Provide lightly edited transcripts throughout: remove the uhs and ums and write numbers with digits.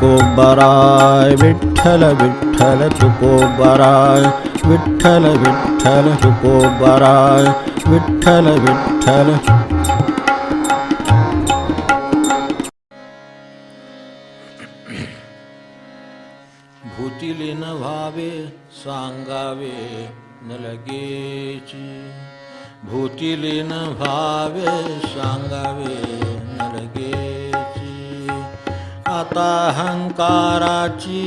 तुकोबराय विठ्ठल विठ्ठल तुकोबराय विठ्ठल विठ्ठल तुकोबराय विठ्ठल विठ्ठल. भूतीलीन व्हावे सांगावे न लगेची, भूतीलीन व्हावे सांगावे न लगेची. आता अहंकाराची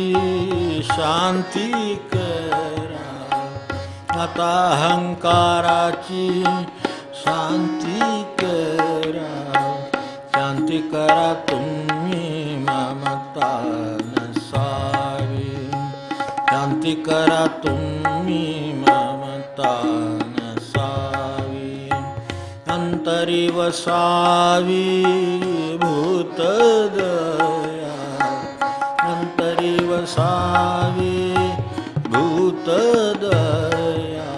शांती करा, आता अहंकाराची शांती करा. शांती करा तुम्ही ममता नसावी, शांती करा तुम्ही ममता नसावी. अंतरी वसावी भूतदया, अंतरी वसावी भूतदया.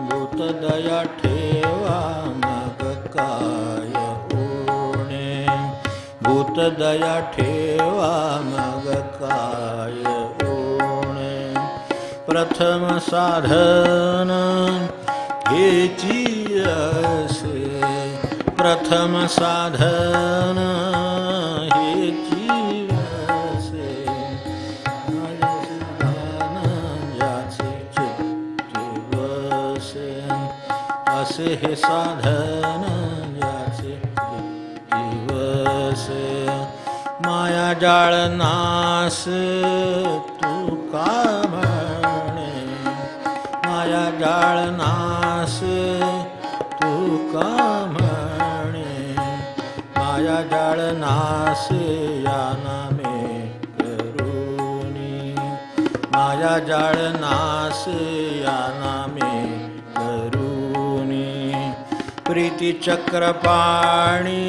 भूतदया ठेवा मग काय उणे, भूतदया ठेवा मग काय उणे. प्रथम साधन हेची असे, प्रथम साधन हेची असे. ज्याचे चित्ती बसे, असे हे साधन ज्याचे चित्ती बसे. माया जाळ नास तुका म्हणे, माया जाळ नास तुका म्हणे. माया जाळ नास या नामे करुणी, माया जाळ नास या नामे करुणी. प्रीती चक्रपाणी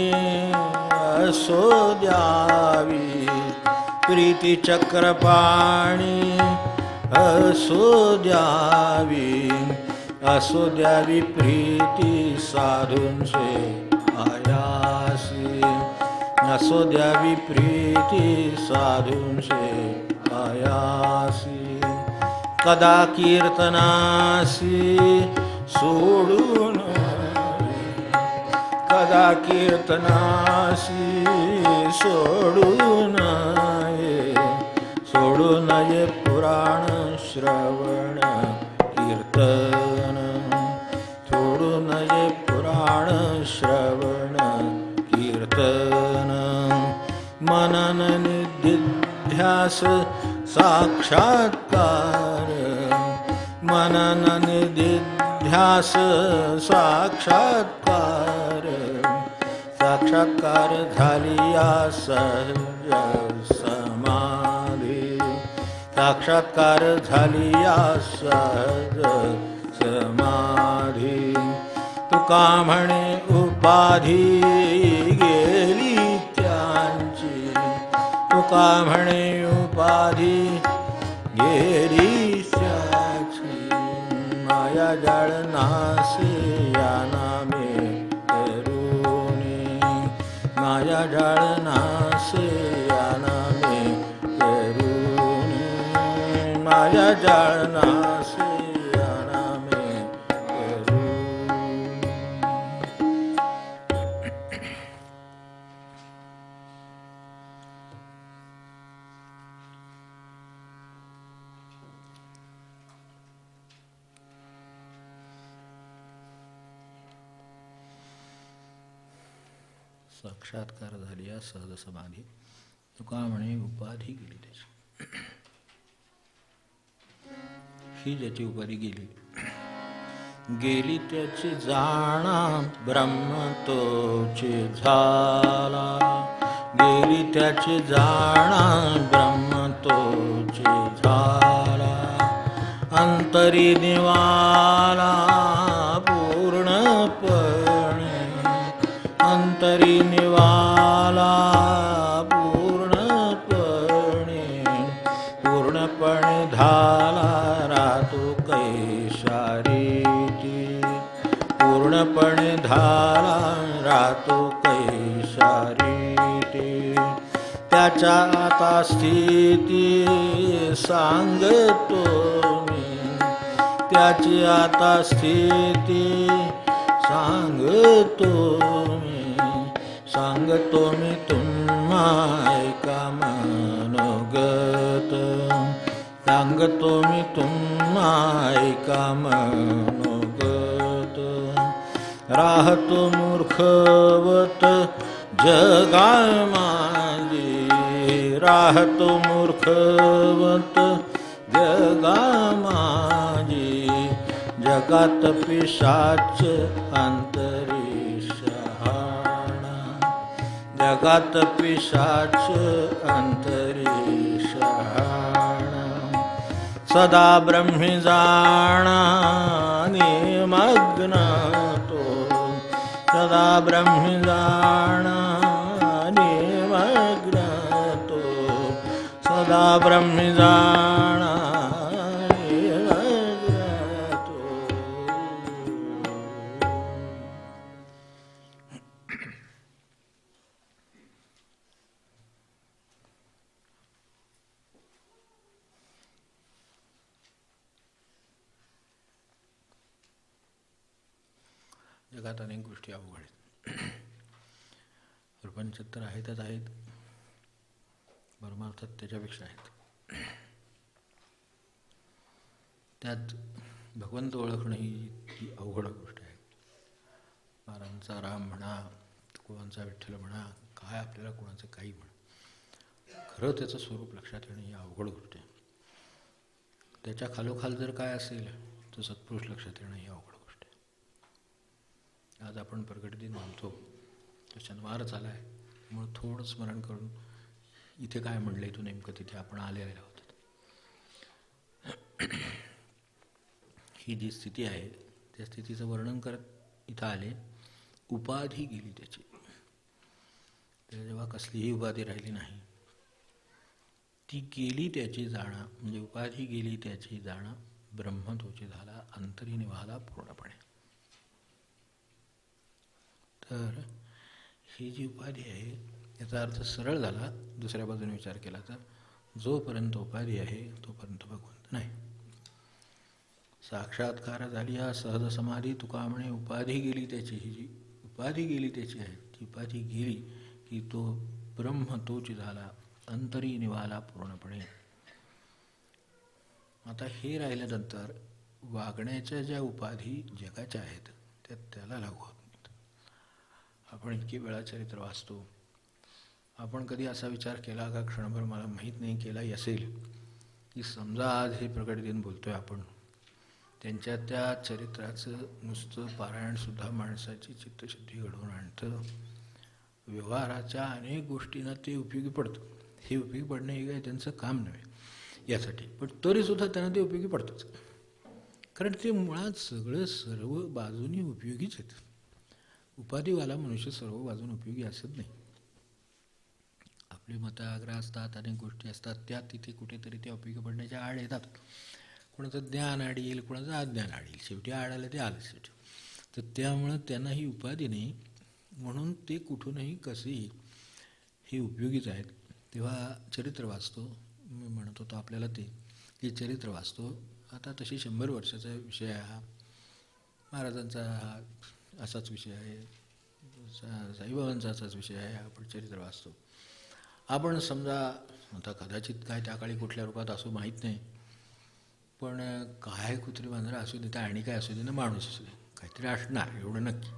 असो द्यावी, प्रीती चक्रपाणी असो द्यावी. असो द्यावी प्रीती साधूंचे आयासी, असो द्यावी प्रीती साधूंचे आयासी. कदा कीर्तनासी सोडून, कदा कीर्तनासी सोडून ये, सोडून ये पुराण श्रवण कीर्तन. सोडून ये पुराण श्रवण कीर्तन. मनन निधिध्यास साक्षात्कार, मनन निधिध्यास साक्षात्कार. साक्षात्कार झालिया सहज समाधी, साक्षात्कार झालिया सहज समाधी. तुका म्हणे उपाधी गेली त्यांची, तुका म्हणे उपाधी गेली त्याची. माया जाळ नासे या नामे करुणी, माया जाळ नासे या नामे करुणी. माया जाळ नासे या नामे करुणी. साक्षात्कार झाली या सहज समाधी. तुका म्हणे उपाधी गेली त्याची, ही ज्याची उपाधी गेली, गेली त्याची जाणा ब्रह्म तोचे झाला. गेली त्याची जाणा ब्रह्म तोचे झाला. अंतरी निवाला पूर्णपणे, अंतरी निवाला पूर्णपणे. पूर्णपणे झाला रातो कैशारीती, पूर्णपणे झाला रातो कैशारीती. त्या त्याच्या आता स्थिती सांगतो मी, त्याची आता स्थिती सांगतो मी, सांगतो मी तुम्हा ऐका मनोगत, सांगतो मी तुम्हा ऐका मनोगत. राहतो मूर्खवत जगा माझी, राहतो मूर्खवत जगा माझी, जगात पिशाच अंतरी शहाणा, जगात पिशाच अंतरी शहाणा. सदा ब्रह्मी जाणा निमग्न तो, सदा ब्रह्मी जाणा निमग्न तो, सदा ब्रह्मी जाणा निमग्न तो. जगात अनेक गोष्टी अवघड आहेत. प्रपंचात तर आहेतच आहेत, परमार्थात त्याच्यापेक्षा आहेत. त्यात भगवंत ओळखणं ही अवघड गोष्ट आहे. महाराजांचा राम म्हणा, कोणाचा विठ्ठल म्हणा, काय आपल्याला कोणाचं काही म्हणा, खरं त्याचं स्वरूप लक्षात येणं ही अवघड गोष्ट आहे. त्याच्या खालोखाल जर काय असेल तर सत्पुरुष लक्षात येणं ही अवघड गोष्ट आहे. आज आपण प्रगट दिन म्हणतो, तो शनिवार झाला आहे, म्हणून थोडं स्मरण करून इथे काय म्हणलं आहे, तो नेमकं तिथे आपण आलेले आहोत. ही जी स्थिती आहे त्या स्थितीचं वर्णन करत इथं आले. उपाधी गेली त्याची, त्याला जेव्हा कसलीही उपाधी राहिली नाही, ती गेली त्याची जाणं, म्हणजे उपाधी गेली त्याची जाणं, ब्रह्म तोची झाला, अंतरी निवाला पूर्णपणे. तर ही जी उपाधी आहे याचा अर्थ सरळ झाला. दुसऱ्या बाजूने विचार केला तर जोपर्यंत उपाधी आहे तोपर्यंत भगवंत नाही. साक्षात्कार झाली हा सहज समाधी. तुका म्हणे उपाधी गेली त्याची, ही जी उपाधी गेली त्याची आहे, ती उपाधी गेली की तो ब्रह्म तोच झाला, अंतरी निवाला पूर्णपणे. आता हे राहिल्यानंतर वागण्याच्या ज्या उपाधी जगाच्या आहेत त्या त्याला लागू होत नाहीत. आपण इतकी वेळा चरित्र वाचतो, आपण कधी असा विचार केला का, क्षणभर मला माहीत नाही केलाही असेल, की समजा आज हे प्रगट दिन बोलतोय आपण, त्यांच्या त्या चरित्राचं नुसतं पारायणसुद्धा माणसाची चित्तशुद्धी घडवून आणतं. व्यवहाराच्या अनेक गोष्टींना ते उपयोगी पडतं. हे उपयोगी पडणं हे काही त्यांचं काम नव्हे यासाठी, पण तरीसुद्धा त्यांना ते उपयोगी पडतंच, कारण ते मुळात सगळं सर्व बाजूनी उपयोगीच आहेत. उपाधीवाला मनुष्य सर्व बाजून उपयोगी असत नाही. आपली मतं आग्रह असतात, अनेक गोष्टी असतात, त्या तिथे कुठेतरी त्या उपयोगी पडण्याच्या आड येतात. कोणाचं ज्ञान आड येईल, कोणाचं अज्ञान आड येईल, शेवटी आड आलं ते आलं शेवटी. तर त्यामुळं त्यांना ही उपाधी नाही, म्हणून ते कुठूनही कसेही हे उपयोगीच आहेत. तेव्हा चरित्र वाचतो, मी म्हणत होतो आपल्याला ते की चरित्र वाचतो. आता तशी 100 वर्षाचा विषय आहे हा, महाराजांचा हा असाच विषय आहे, साईबाबांचा असाच विषय आहे. आपण चरित्र वाचतो. आपण समजा आता कदाचित काय त्या काळी कुठल्या रूपात असू माहीत नाही, पण काय कुत्री मांजरा असू दे, त्या आणि काय असू दे ना, माणूस असू दे, काहीतरी असणार एवढं नक्की.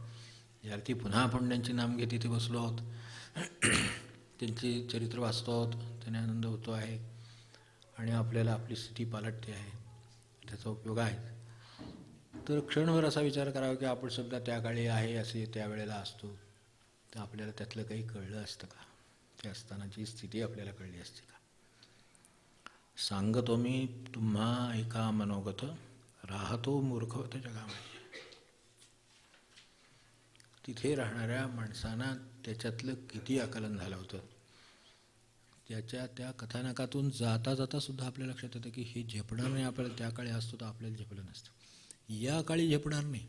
यार्थी पुन्हा आपण त्यांची नाम घेत इथे बसलो आहोत, त्यांची चरित्र वाचतो आहोत, त्याने आनंद होतो आहे आणि आपल्याला आपली स्थिती पालटते आहे, त्याचा उपयोग आहे. तर क्षणभर असा विचार करावा की आपण समजा त्या काळी आहे असे त्यावेळेला असतो, तर आपल्याला त्यातलं काही कळलं असतं का? ते असतानाची स्थिती आपल्याला कळली असते का? सांगतो मी तुम्हा एका मनोगत, राहतो मूर्खवत जगामध्ये. तिथे राहणाऱ्या माणसांना त्याच्यातलं किती आकलन झालं होतं, त्याच्या त्या कथानकातून जाता जाता सुद्धा आपल्या लक्षात येतं की हे झेपणार नाही आपल्याला. त्या काळी असतो तर आपल्याला झेपलं नसतं, या काळी झेपणार नाही.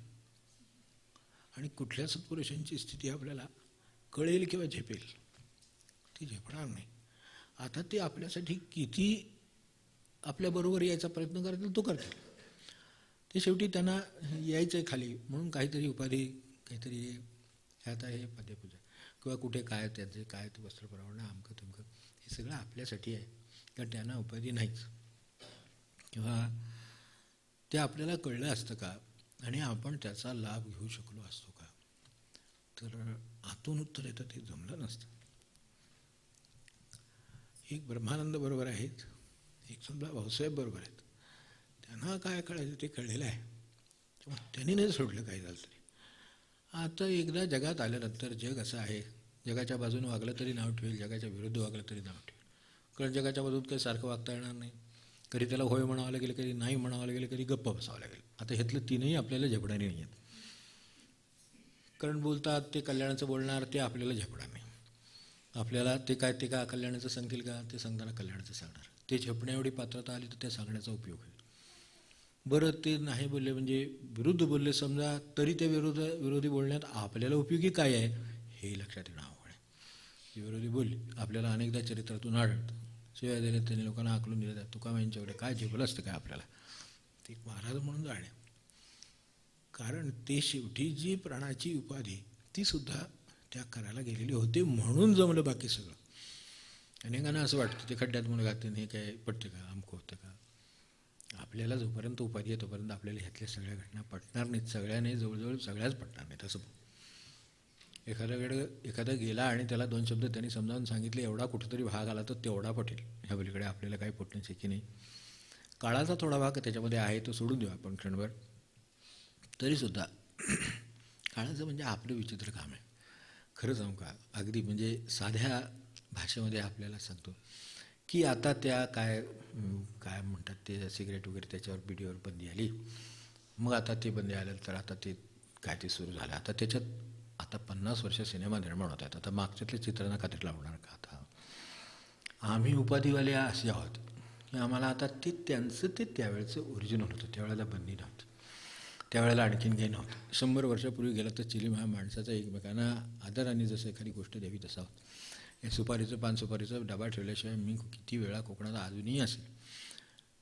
आणि कुठल्या सत्पुरुषांची स्थिती आपल्याला कळेल किंवा झेपेल, ती झेपणार नाही. आता ते आपल्यासाठी किती आपल्याबरोबर यायचा प्रयत्न करतील तो करतील. ते शेवटी त्यांना यायचं आहे खाली म्हणून काहीतरी उपाधी, काहीतरी ह्यात आहे पद्यपूजा किंवा कुठे काय त्यांचे काय ते वस्त्रपरावणं अमकं तुमकं, हे सगळं आपल्यासाठी आहे. कारण त्यांना उपाधी नाहीच. किंवा ते आपल्याला कळलं असतं का आणि आपण त्याचा लाभ घेऊ शकलो असतो का, तर आतून उत्तर येतं ते जमलं नसतं. एक ब्रह्मानंद बरोबर आहेत, एक समजा भाऊसाहेब बरोबर आहेत. त्यांना काय कळायचं ते कळलेलं आहे, किंवा त्यांनी नाही सोडलं काही झालं तरी. आता एकदा जगात आल्यानंतर जग असं आहे, जगाच्या बाजूने वागलं तरी नाव ठेवेल, जगाच्या विरुद्ध वागलं तरी नाव ठेवेल. कारण जगाच्या बाजूत काही सारखं वागता येणार नाही. कधी त्याला होय म्हणावं लागेल, कधी नाही म्हणावं लागेल, कधी गप्प बसावं लागेल. आता ह्यातलं तीनही आपल्याला झेपणारी नाही आहेत. कारण बोलतात ते कल्याणाचं बोलणार, ते आपल्याला झेपणार नाही. आपल्याला ते काय कल्याणाचं सांगतील का, ते सांगताना कल्याणाचं सांगणार. ते झेपण्या एवढी पात्रता आली तर त्या सांगण्याचा उपयोग होईल. बरं ते नाही बोलले म्हणजे विरुद्ध बोलले समजा, तरी त्या विरोधी बोलण्यात आपल्याला उपयोगी काय आहे हे लक्षात येणं आवड आहे. विरोधी बोलले आपल्याला अनेकदा चरित्रातून आढळतं. शिवाय दिल्या त्यांनी लोकांना आकलून दिलं जातं. तुका यांच्याकडे काय झेपलं असतं काय आपल्याला, ते महाराज म्हणून जाणे. कारण ते शेवटी जी प्राणाची उपाधी ती सुद्धा त्याग करायला गेलेली होते म्हणून जमलं बाकी सगळं. अनेकांना असं वाटतं ते खड्ड्यात म्हणून घालते हे काय पटतं का, अमकं होतं का. आपल्याला जोपर्यंत उपाधी आहे तोपर्यंत आपल्याला ह्यातल्या सगळ्या घटना पटणार नाहीत. सगळ्याने जवळजवळ सगळ्याच पटणार नाहीत. असं एखादा गेला आणि त्याला 2 शब्द त्यांनी समजावून सांगितले, एवढा कुठेतरी भाग आला तर तेवढा पटेल. ह्या पलीकडे आपल्याला काही पटण्याचे की नाही. काळाचा थोडा भाग त्याच्यामध्ये आहे तो सोडून देऊ आपण क्षणभर. तरीसुद्धा काळाचं म्हणजे आपलं विचित्र काम आहे. खरं सांगू का, अगदी म्हणजे साध्या भाषेमध्ये आपल्याला सांगतो की आता त्या काय म्हणतात ते सिगरेट वगैरे त्याच्यावर बीडीवर बंदी आली. मग आता ते बंदी आलं तर आता ते काय ते सुरू झालं. आता त्याच्यात आता 50 वर्ष सिनेमा निर्माण होत आहेत. आता मागच्यातले चित्रांना खात्री लावणार का. आता आम्ही उपाधीवाले असे आहोत की आम्हाला आता ते त्यांचं ते त्यावेळेचं ओरिजिनल होतं. त्यावेळेला बंदी नव्हती, त्यावेळेला आणखीन काही नव्हतं. 100 वर्षापूर्वी गेला तर चिलीम माणसाचा एकमेकांना आदराने जसं एखादी गोष्ट द्यावी तसा होता. हे सुपारीचं पान सुपारीचा डबा ठेवल्याशिवाय मी किती वेळा कोकणात अजूनही असेल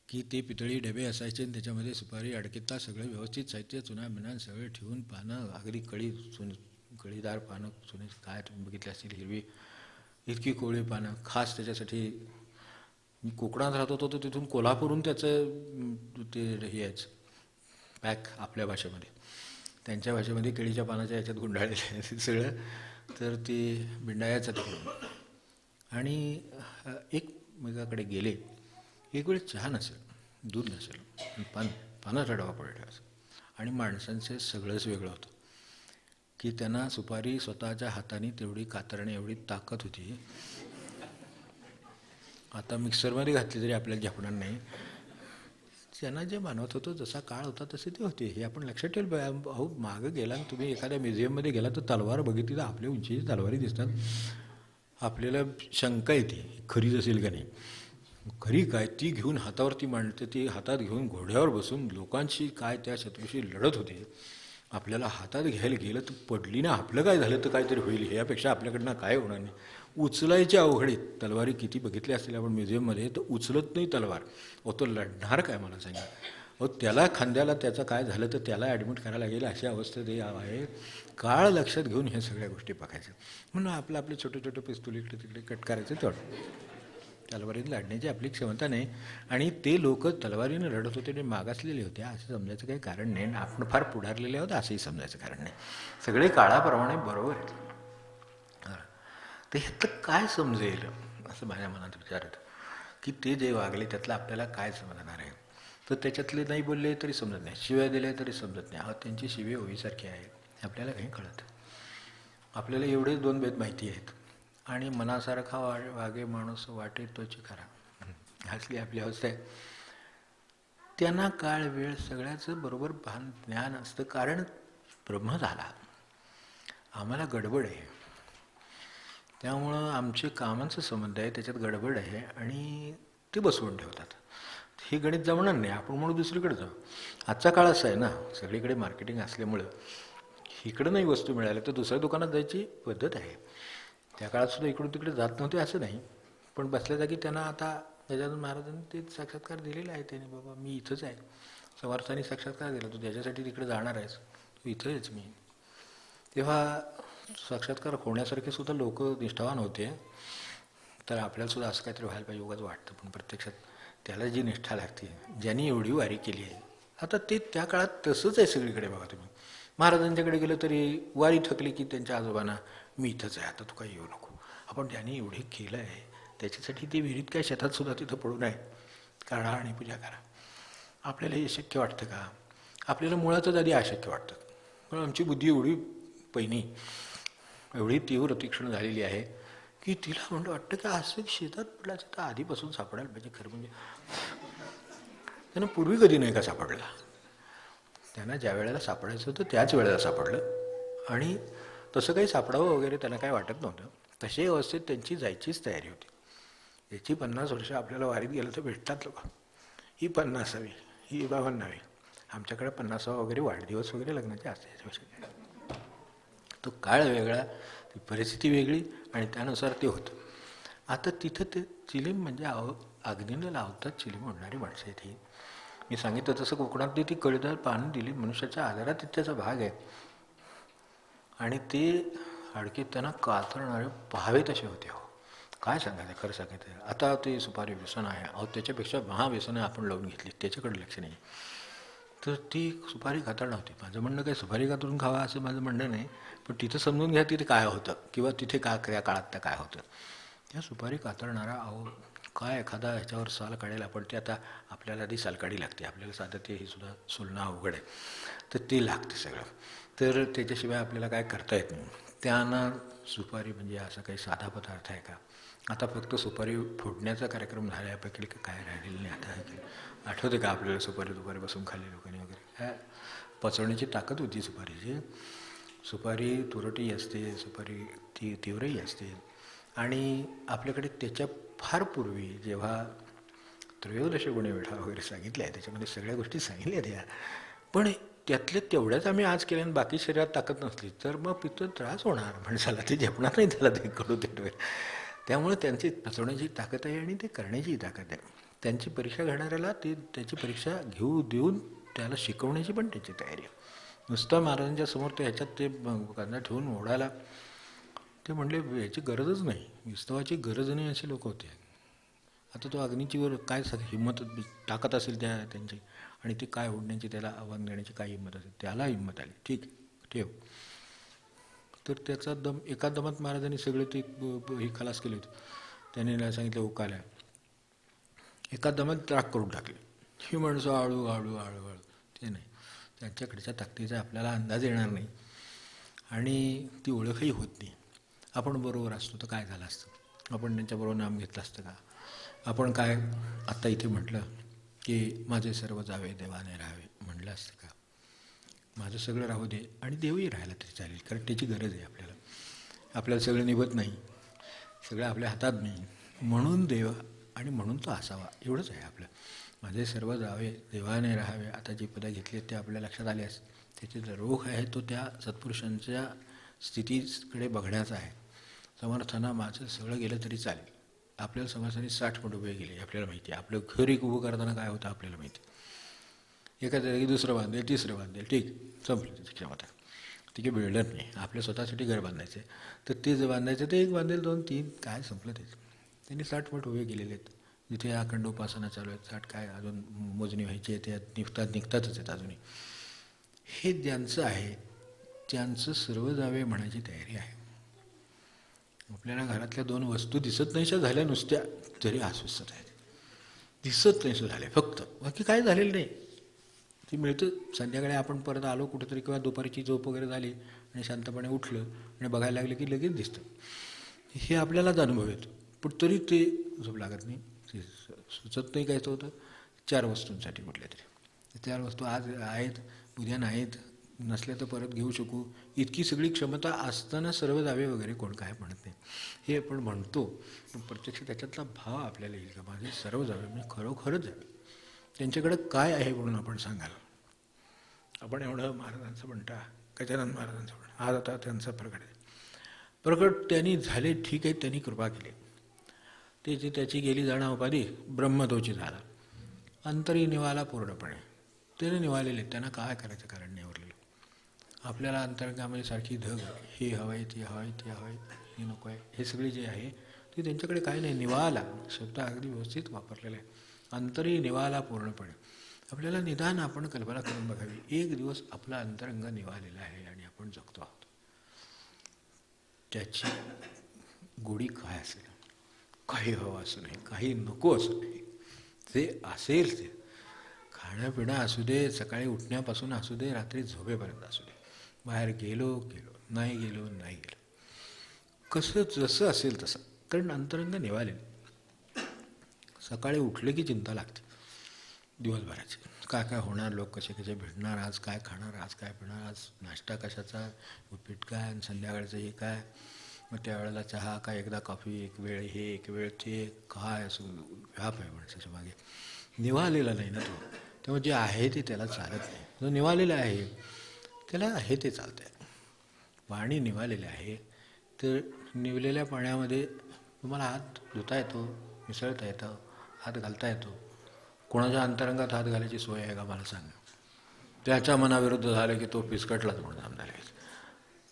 की ते पितळी डबे असायचे आणि त्याच्यामध्ये सुपारी अडकिता सगळं व्यवस्थित साहित्य चुना बिना सगळं ठेवून पानं अगदी कळीदार पानं सोने काय तुम्ही बघितले असतील, हिरवी इतकी कोवळी पानं खास त्याच्यासाठी. मी कोकणात राहत होतो तर तिथून कोल्हापूरहून त्याचं ते हे यायचं पॅक आपल्या भाषेमध्ये, त्यांच्या भाषेमध्ये केळीच्या पानाच्या ह्याच्यात गुंडाळलेलं आहे सगळं. तर ते बिंडायाचं तिकडून. आणि एकमेकाकडे गेले, एक वेळ चहा नसेल, दूध नसेल, पानाचा डबा पडला असं. आणि माणसांचं सगळंच वेगळं होतं की त्यांना सुपारी स्वतःच्या हाताने तेवढी कातरणे एवढी ताकद होती. आता मिक्सरमध्ये घातली तरी आपल्याला झेपणार नाही. त्यांना जे मानवत होतं, जसा काळ होता तसे ते होते. हे आपण लक्षात ठेवलं. अहो मागं गेला आणि तुम्ही एखाद्या म्युझियममध्ये गेला तर तलवार बघितली तर आपल्या उंचीची तलवारी दिसतात. आपल्याला शंका येते खरीच असेल का नाही. खरी काय ती घेऊन हातावरती मांडते, ती हातात घेऊन घोड्यावर बसून लोकांशी काय त्या शत्रूशी लढत होते. आपल्याला हातात घ्यायला गेलं तर पडली ना आपलं काय झालं तर काहीतरी होईल, ह्यापेक्षा आपल्याकडनं काय होणार नाही. उचलायची अवघडीत तलवारी किती बघितली असतील आपण म्युझियममध्ये, तर उचलत नाही तलवार. तो लढणार काय मला सांगा. त्याला खांद्याला त्याचं काय झालं तर त्याला ॲडमिट करायला लागेल अशी अवस्था ते आहे. काळ लक्षात घेऊन ह्या सगळ्या गोष्टी बघायच्या. म्हणून आपले छोटे छोटे पिस्तूल इकडे तिकडे कट करायचं तेवढं. तलवारीने लढण्याची आपली क्षमता नाही. आणि ते लोक तलवारीने लढत होते आणि मागासलेले होते असं समजायचं काही कारण नाही. आपण फार पुढारलेले आहोत असंही समजायचं कारण नाही. सगळे काळाप्रमाणे बरोबर आहेत. तर ह्यातलं काय समजेल असं माझ्या मनात विचार येतो की ते जे वागले त्यातलं आपल्याला काय समजणार आहे. तर त्याच्यातले नाही बोलले तरी समजत नाही, शिव्या दिल्या तरी समजत नाही. त्यांची शिवे ओवीसारखी आहे, आपल्याला काही कळत. आपल्याला एवढेच 2 भेद माहिती आहेत. आणि मनासारखा वागे माणूस वाटे तोच खरा, असली आपली अवस्था आहे. त्यांना काळ वेळ सगळ्याचं बरोबर भान ज्ञान असतं. कारण ब्रह्म झाला, आम्हाला गडबड आहे. त्यामुळं आमचे कामांचा संबंध आहे, त्याच्यात गडबड आहे आणि ते बसवून ठेवतात. हे गणित जमणार नाही, आपण म्हणून दुसरीकडे जाऊ. आजचा काळ असा आहे ना, सगळीकडे मार्केटिंग असल्यामुळं इकडं नाही वस्तू मिळाल्या तर दुसऱ्या दुकानात जायची पद्धत आहे. त्या काळात सुद्धा इकडून तिकडे जात नव्हते असं नाही, पण बसल्या जागी त्यांना आता गजानन महाराजांनी ते साक्षात्कार दिलेला आहे. त्याने बाबा मी इथंच आहे. समर्थांनी साक्षात्कार दिला, तू ज्याच्यासाठी तिकडे जाणार आहेस तू इथं आहेच मी. तेव्हा साक्षात्कार होण्यासारखे सुद्धा लोक निष्ठावान होते. तर आपल्याला सुद्धा असं काहीतरी व्हायला पाहिजे उगाच वाटतं, पण प्रत्यक्षात त्याला जी निष्ठा लागते, ज्यांनी एवढी वारी केली आहे, आता ते त्या काळात तसंच आहे सगळीकडे. बघा तुम्ही महाराजांच्याकडे गेलं तरी वारी थकली की त्यांच्या आजोबांना मी इथंच आहे, आता तू काही येऊ नको. आपण त्यांनी एवढे केलं आहे त्याच्यासाठी ते विहिरीत काय शेतात सुद्धा तिथं पडून आहे, काढा आणि पूजा करा. आपल्याला हे शक्य वाटतं का? आपल्याला मुळातच आधी अशक्य वाटतं. पण आमची बुद्धी एवढी पैनी, एवढी तीव्र तीक्ष्ण झालेली आहे की तिला म्हणलं वाटतं की असं शेतात पडल्याचं तर आधीपासून सापडायला पाहिजे. खरं म्हणजे त्यांना पूर्वी कधी नाही का सापडला. त्यांना ज्या वेळेला सापडायचं होतं त्याच वेळेला सापडलं, आणि तसं काही सापडावं वगैरे त्यांना काही वाटत नव्हतं. तशी अवस्थेत त्यांची जायचीच तयारी होती. याची 50 वर्ष आपल्याला वारीत गेलं तर भेटतात लोक. ही 50वी, ही 52वी. आमच्याकडे 50वा वगैरे वाढदिवस वगैरे लग्नाचे असते. तो काळ वेगळा, ती परिस्थिती वेगळी, आणि त्यानुसार ते होतं. आता तिथं ते चिलीम म्हणजे अग्नीला लावतात चिलीम ओढणारी माणसं आहेत ही. मी सांगितलं तसं कोकणातली ती कळीदार पानं दिली मनुष्याच्या आधारात त्याचा भाग आहे. आणि ते हाडके त्यांना कातरणारे पाहावे तसे होते. हो काय सांगायचं, खरं सांगायचं. आता ते सुपारी व्यसन आहे, अहो त्याच्यापेक्षा महाव्यसनं आपण लावून घेतली, त्याच्याकडे लक्ष नाही. तर ती सुपारी कातरणं होती. माझं म्हणणं काय सुपारी कातरून खावा असं माझं म्हणणं नाही, पण तिथं समजून घ्या तिथे काय होतं, किंवा तिथे त्या काळात त्या काय होतं. त्या सुपारी कातरणारा अहो काय एखादा ह्याच्यावर साल काढेल आपण, ते आता आपल्याला आधी साल काढी लागते, आपल्याला साधं ते हे सुद्धा सोलणं अवघड आहे, तर ते लागते सगळं. तर त्याच्याशिवाय आपल्याला काय करता येत नाही. त्यांना सुपारी म्हणजे असा काही साधा पदार्थ आहे का? आता फक्त सुपारी फोडण्याचा कार्यक्रम झाल्यापैकी काय राहिलेलं नाही. आता आठवते का आपल्याला सुपारी बसून खाल्ली लोकांनी वगैरे? काय पचवण्याची ताकद होती सुपारीची. सुपारी तुरटी असते, सुपारी ती तीव्रही असते. आणि आपल्याकडे त्याच्या फार पूर्वी जेव्हा त्रयोदश गुणवेढा वगैरे सांगितले आहे, त्याच्यामध्ये सगळ्या गोष्टी सांगितल्या त्या, पण त्यातल्या तेवढ्याच आम्ही आज केल्याने बाकी शरीरात ताकद नसली तर मग पित्त त्रास होणार माणसाला, ते झेपणार नाही त्याला ते कडू ते. त्यामुळे त्यांची पचवण्याची ताकद आहे आणि ते करण्याची ताकद आहे. त्यांची परीक्षा घेणाऱ्याला ते त्याची परीक्षा देऊन त्याला शिकवण्याची पण त्याची तयारी आहे. नुसतं महाराजांच्या समोर ते ह्याच्यात ते कांदा ठेवून ओढायला ते म्हणले याची गरजच नाही, विस्तवाची गरज नाही, असे लोक होते. आता तो अग्नीची वर काय हिंमत टाकत असेल त्यांची, आणि ते काय ओढण्याची, त्याला आव्हान देण्याची काय हिंमत असेल, त्याला हिंमत आली, ठीक ठेव. तर त्याचा एका दमात महाराजांनी सगळे ते ही खलास केले होते. त्यांनी सांगितलं उकाल्या, एका दमात राग करून टाकले. ही माणसं हळूहळू ते नाही, त्यांच्याकडच्या ताकदीचा आपल्याला अंदाज येणार नाही आणि ती ओळखही होत नाही. आपण बरोबर असतो तर काय झालं असतं, आपण त्यांच्याबरोबर नाम घेतलं असतं का? आपण काय आत्ता इथे म्हटलं की माझे सर्व जावे देवाने राहावे म्हटलं असतं का? माझं सगळं राहू दे आणि देवही राहायला तरी चालेल, कारण त्याची गरज आहे आपल्याला. आपल्याला सगळं निभत नाही, सगळं आपल्या हातात नाही, म्हणून देव आणि म्हणून तो असावा, एवढंच आहे आपलं. माझे सर्व जावे देवाने राहावे, आता जी पदं घेतली आहेत ते आपल्या लक्षात आल्यास त्याचे जो रोग आहे तो त्या सत्पुरुषांच्या स्थितीकडे बघण्याचा आहे. समर्थांना माझं सगळं गेलं तरी चालेल, आपल्याला समर्थांनी 60 फूट उभे गेले आपल्याला माहिती आहे. आपलं घर एक उभं करताना काय होतं आपल्याला माहिती आहे. एका जागी दुसरं बांधेल, तिसरं बांधेल, ठीक संपलं त्याची क्षमता. तिथे बिल्डर नाही, आपल्या स्वतःसाठी घर बांधायचं आहे, तर ते जर बांधायचं ते एक बांधेल, 2, 3 काय संपलं त्याचं. त्यांनी 60 फूट उभे केलेले आहेत. जिथे अखंड उपासना चालू आहेत, 60 काय अजून मोजणी व्हायची आहे, त्या निघतातच आहेत अजूनही. हे ज्यांचं आहे त्यांचं सर्व जावे म्हणायची तयारी आहे. आपल्याला घरातल्या 2 वस्तू दिसत नाहीशा झाल्या नुसत्या तरी अस्वस्थत आहेत, दिसत नाहीशा झाल्या फक्त, बाकी काय झालेलं नाही. ती मिळतं. संध्याकाळी आपण परत आलो कुठेतरी किंवा दुपारची झोप वगैरे झाली आणि शांतपणे उठलं आणि बघायला लागलं की लगेच दिसतं. हे आपल्यालाच अनुभव येतो, पण तरी ते झोप लागत नाही, ते सुचत नाही. काय होतं 4 वस्तूंसाठी कुठल्या तरी 4 वस्तू आज आहेत, उद्या नाहीत, नसल्या तर परत घेऊ शकू, इतकी सगळी क्षमता असताना सर्व जावे वगैरे कोण काय म्हणत नाही. हे आपण म्हणतो, पण प्रत्यक्ष त्याच्यातला भाव आपल्याला येईल का, माझे सर्व जावे म्हणजे खरोखरच जावे, त्यांच्याकडं काय आहे म्हणून आपण सांगाल. आपण एवढं महाराजांचं म्हणता, गजानन महाराजांचं म्हणता, आज आता त्यांचा प्रकट आहे. प्रकट त्यांनी झाले, ठीक आहे, त्यांनी कृपा केली, त्याची गेली जाणं उपाधी ब्रह्मतोची झाला. अंतरी निवाला पूर्णपणे. त्याने निवालेले, त्यांना काय करायचं कारण नाही उरलेलं. आपल्याला अंतरंगामध्ये सारखी धग, हे हवं आहे, ते हवं आहे, ते हवं आहे, हे नको आहे, हे सगळे जे आहे ते त्यांच्याकडे काय नाही. निवाला शब्द अगदी व्यवस्थित वापरलेला आहे. अंतरी निवाला पूर्णपणे. आपल्याला निदान आपण कल्पना करून बघावी, एक दिवस आपला अंतरंग निवालेला आहे आणि आपण जगतो आहोत. त्याची गोडी काय असेल? काही हवं असं नाही, काही नको असं नाही, जे असेल ते खाणं पिणं असू दे, सकाळी उठण्यापासून असू दे, रात्री झोपेपर्यंत असू दे, बाहेर गेलो नाही गेलो नाही गेलो, कसं जसं असेल तसं. कारण अंतरंग निवाले. सकाळी उठले की चिंता लागते दिवसभराची, काय काय होणार, लोक कसे कसे भेटणार, आज काय खाणार, आज काय पिणार, आज नाश्ता कशाचा, उपीट काय, आणि संध्याकाळचं हे काय, मग त्यावेळेला चहा काय, एकदा कॉफी, एक वेळ हे एक वेळ ते, काय असं व्याप आहे माणसाच्या मागे. निवालेला नाही ना तो. तेव्हा जे आहे ते त्याला चालत नाही. जो निवालेला आहे त्याला आहे ते चालतं आहे. पाणी निवालेलं आहे तर निवलेल्या पाण्यामध्ये तुम्हाला हात धुता येतो, मिसळता येतं, हात घालता येतो. कोणाच्या अंतरंगात हात घालायची सोय आहे का मला सांगा? त्याच्या मनाविरुद्ध झालं की तो पिसकटलाच म्हणून आमदार आहे.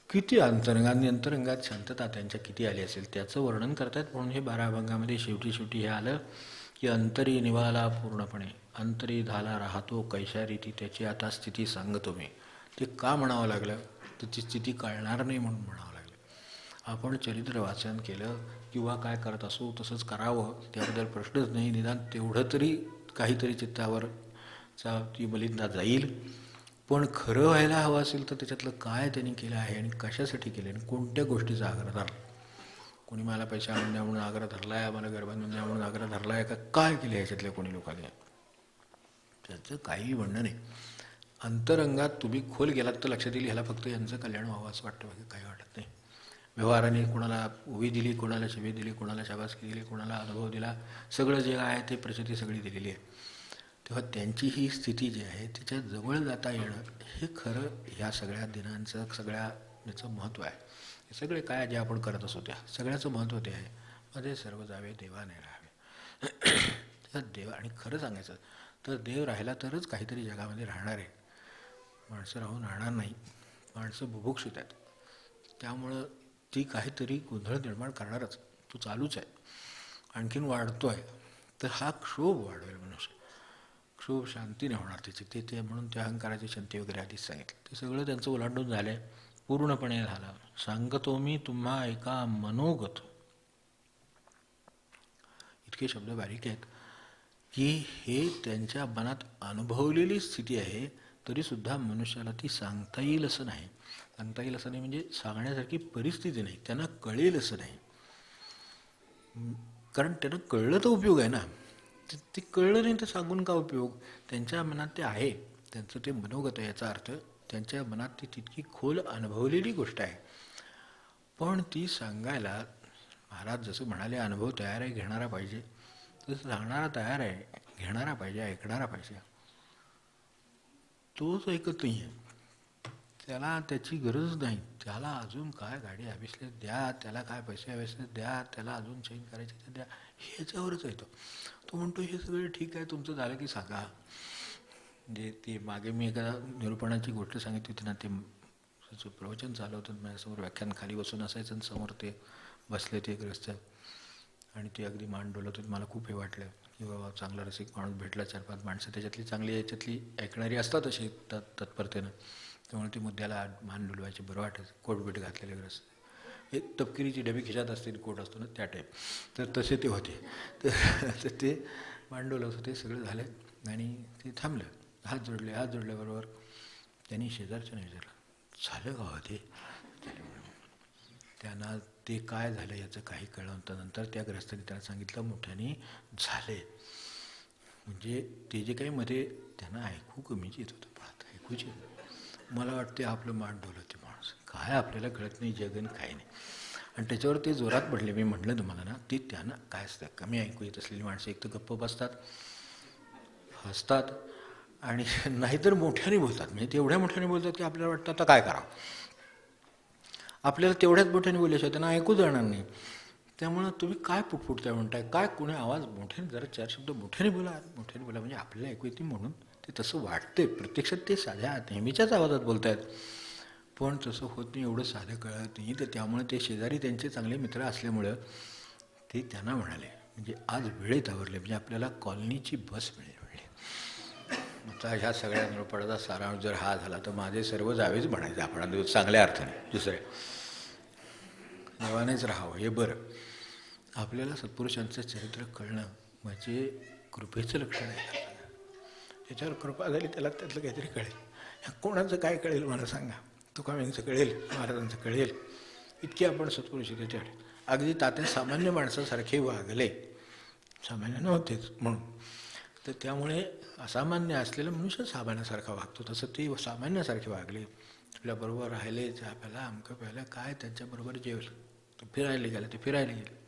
किती अंतरंगात शांतता त्यांच्या किती आली असेल त्याचं वर्णन करतात. म्हणून हे 12 अभंगामध्ये शेवटी हे आलं की अंतरी निवाला पूर्णपणे, अंतरी झाला राहतो कैशा रीती, त्याची आता स्थिती सांगतो मी. ते का म्हणावं लागलं? त्याची स्थिती कळणार नाही म्हणून म्हणावं लागलं. आपण चरित्र वाचन केलं किंवा काय करत असो तसंच करावं, त्याबद्दल प्रश्नच नाही. निदान तेवढं तरी काहीतरी चित्तावर ती मलिनता जाईल. पण खरं व्हायला हवं असेल तर त्याच्यातलं काय त्यांनी केलं आहे आणि कशासाठी केलं आणि कोणत्या गोष्टीचा आग्रह धरला. कोणी मला पैसे आणून द्या म्हणून आग्रह धरला आहे, मला घर बांधून द्या म्हणून आग्रह धरला आहे का, काय केलं ह्याच्यातल्या कोणी लोकांनी? त्याचं काही म्हणणं नाही. अंतरंगात तुम्ही खोल गेलात तर लक्षात येईल ह्याला फक्त यांचं कल्याण व्हावं असं वाटतं, बाकी काही वाटत नाही. व्यवहाराने कोणाला उभी दिली, कोणाला शिवी दिली, कोणाला शाबासकी दिली, कोणाला अनुभव दिला, सगळं जे आहे ते प्रचिती सगळी दिलेली आहे. तेव्हा त्यांची ही स्थिती जी आहे तिच्या जवळ जाता येणं हे खरं ह्या सगळ्या दिनांचं, सगळ्या याचं महत्त्व आहे. हे सगळे काय जे आपण करत असो त्या सगळ्याचं महत्त्व ते आहे. मध्ये सर्व जावे देवाने राहावे. तर देव, आणि खरं सांगायचं तर देव राहिला तरच काहीतरी जगामध्ये राहणार आहे. माणसं राहून राहणार नाही. माणसं बुभुक्षित आहेत, त्यामुळं ती काहीतरी गोंधळ निर्माण करणारच. तो चालूच आहे, आणखीन वाढतो आहे. तर हा क्षोभ वाढवेल मनुष्य. क्षोभ शांतीने होणार त्याची, ते म्हणून त्या अहंकाराची शांती वगैरे आधीच सांगितलं. ते सगळं त्यांचं ओलांडून झालं, पूर्णपणे झालं. सांगतो मी तुम्हा एका मनोगत. इतके शब्द बारीक आहेत की हे त्यांच्या मनात अनुभवलेली स्थिती आहे, तरीसुद्धा मनुष्याला ती सांगता येईल असं नाही. सांगता येईल असं नाही म्हणजे सांगण्यासारखी परिस्थिती नाही, त्यांना कळेल असं नाही. कारण त्यांना कळलं तर उपयोग आहे ना. ते कळलं नाही तर सांगून का उपयोग? त्यांच्या मनात ते आहे, त्यांचं ते मनोगत आहे. याचा अर्थ त्यांच्या मनात ती तितकी खोल अनुभवलेली गोष्ट आहे. पण ती सांगायला महाराज जसं म्हणाले, अनुभव तयार आहे, घेणारा पाहिजे. तसं सांगणारा तयार आहे, घेणारा पाहिजे, ऐकणारा पाहिजे. तोच ऐकत नाही आहे, त्याला त्याची गरज नाही. त्याला अजून काय गाडी हवी असले द्या, त्याला काय पैसे हवे असले द्या, त्याला अजून चेंज करायचे ते द्या, ह्याच्यावरच येतो. तो म्हणतो हे सगळं ठीक आहे, तुमचं झालं की सांगा. म्हणजे ती मागे मी एका निरूपणाची गोष्ट सांगितली होती ना, ते प्रवचन चालू होतं माझ्यासमोर, व्याख्यान खाली बसून असायचं आणि समोर ते बसले ते ग्रस्त, आणि ते अगदी मान डोलत होते. मला खूप हे वाटलं की बाबा चांगला रसिक माणूस भेटला, 4-5 माणसं त्याच्यातली चांगली याच्यातली ऐकणारी असतात अशी तत्परतेनं. त्यामुळे ते मुद्द्याला मान डुलवायचे, बरं वाटायचं. कोटबीट घातलेले ग्रस्त, हे तपकिरीची डबी खिशात असते, कोट असतो ना त्या टाईप, तर तसे ते होते. तर ते मान डोलत होते. सगळं झालं आणि ते थांबलं. हात जोडल्याबरोबर त्यांनी शेजारच्याने विचारलं, झालं का होते? त्यांना ते काय झालं याचं काही कळलं नव्हतं. नंतर त्या ग्रस्ताने त्याला सांगितलं मोठ्याने, झाले. म्हणजे ते जे काही मध्ये त्यांना ऐकू कमीच येत होतं, पण आता ऐकूच येत. मला वाटते आपलं मान डोलं ते माणूस, काय आपल्याला कळत नाही जगन काय नाही. आणि त्याच्यावर ते जोरात पडले. मी म्हटलं तुम्हाला ना, ते त्यांना काय असतं, कमी ऐकू येत असलेली माणसं एक तर गप्प बसतात, हसतात, आणि नाहीतर मोठ्याने बोलतात. म्हणजे ते एवढ्या मोठ्याने बोलतात की आपल्याला वाटतं आता काय करावं. आपल्याला तेवढ्याच मोठ्याने बोलल्याशिवाय त्यांना ऐकू जाणार नाही. त्यामुळं तुम्ही काय पुटपुटताय म्हणताय, काय कोणी आवाज मोठ्याने, जरा 4 शब्द मोठ्याने बोला, मोठ्याने बोला, म्हणजे आपल्याला ऐकू येते म्हणून ते तसं वाटते. प्रत्यक्षात ते साध्या नेहमीच्याच आवाजात बोलत आहेत, पण तसं होत नाही, एवढं साधं कळत नाही. तर त्यामुळे ते शेजारी त्यांचे चांगले मित्र असल्यामुळं ते त्यांना म्हणाले, म्हणजे आज वेळेत आवरले, म्हणजे आपल्याला कॉलनीची बस मिळेल. आता ह्या सगळ्या निरोपाडाचा सारांश जर हा झाला तर माझे सर्व जावेच म्हणायचे आपण चांगल्या अर्थाने. दुसऱ्या देवानेच राहावं हे बरं. आपल्याला सत्पुरुषांचं चरित्र कळणं म्हणजे कृपेचं लक्षण आहे. त्याच्यावर कृपा झाली त्याला त्यातलं काहीतरी कळेल. कोणाचं काय कळेल मला सांगा. तुकारामांचं कळेल, महाराजांचं कळेल, इतके आपण सत्पुरुष त्याच्याकडे. अगदी तात्या सामान्य माणसासारखे वागले, सामान्य नव्हतेच म्हणून, तर त्यामुळे असामान्य असलेला मनुष्य सामान्यासारखा वागतो, तसं ते सामान्यासारखे वागले. आपल्याबरोबर राहिले, चहा प्याला, अमकं प्यायला, काय त्यांच्याबरोबर जेवलं. तो फिरायला गेला, ते फिरायला गेले.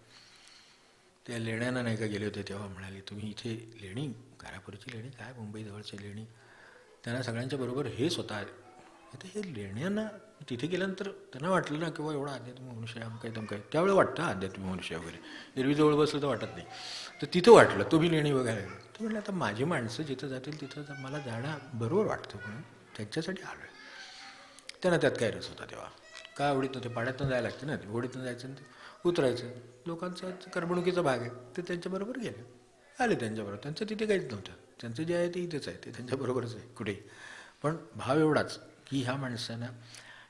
त्या लेण्यांना नाही का गेले होते तेव्हा म्हणाले, तुम्ही इथे लेणी, घारापुरची लेणी, काय मुंबईजवळची लेणी, त्यांना सगळ्यांच्या बरोबर हे स्वतः. आता हे लेण्यांना तिथे गेल्यानंतर त्यांना वाटलं ना किंवा एवढा आध्यात्मिक मनुष्य आहे, अमकाय तमकाय. त्यावेळेला वाटतं आध्यात्मिक मनुष्य वगैरे, एरवी जवळ बसलं तर वाटत नाही. तर तिथं वाटलं, तुम्ही लेणी बघायला गेलो. तर म्हटलं आता माझी माणसं जिथं जातील तिथं मला जाणं बरोबर वाटतं, म्हणून त्यांच्यासाठी आलो आहे. त्यांना त्यात काय रस होता तेव्हा, काय आवडीत ते पाड्यातनं जायला लागतं ना, ते होडीतनं जायचं आणि ते उतरायचं, लोकांचा करमणुकीचा भाग आहे. ते त्यांच्याबरोबर गेले, आले त्यांच्याबरोबर. त्यांचं तिथे काहीच नव्हतं, त्यांचं जे आहे ते इथेच आहे, ते त्यांच्याबरोबरच आहे कुठेही. पण भाव एवढाच की ह्या माणसांना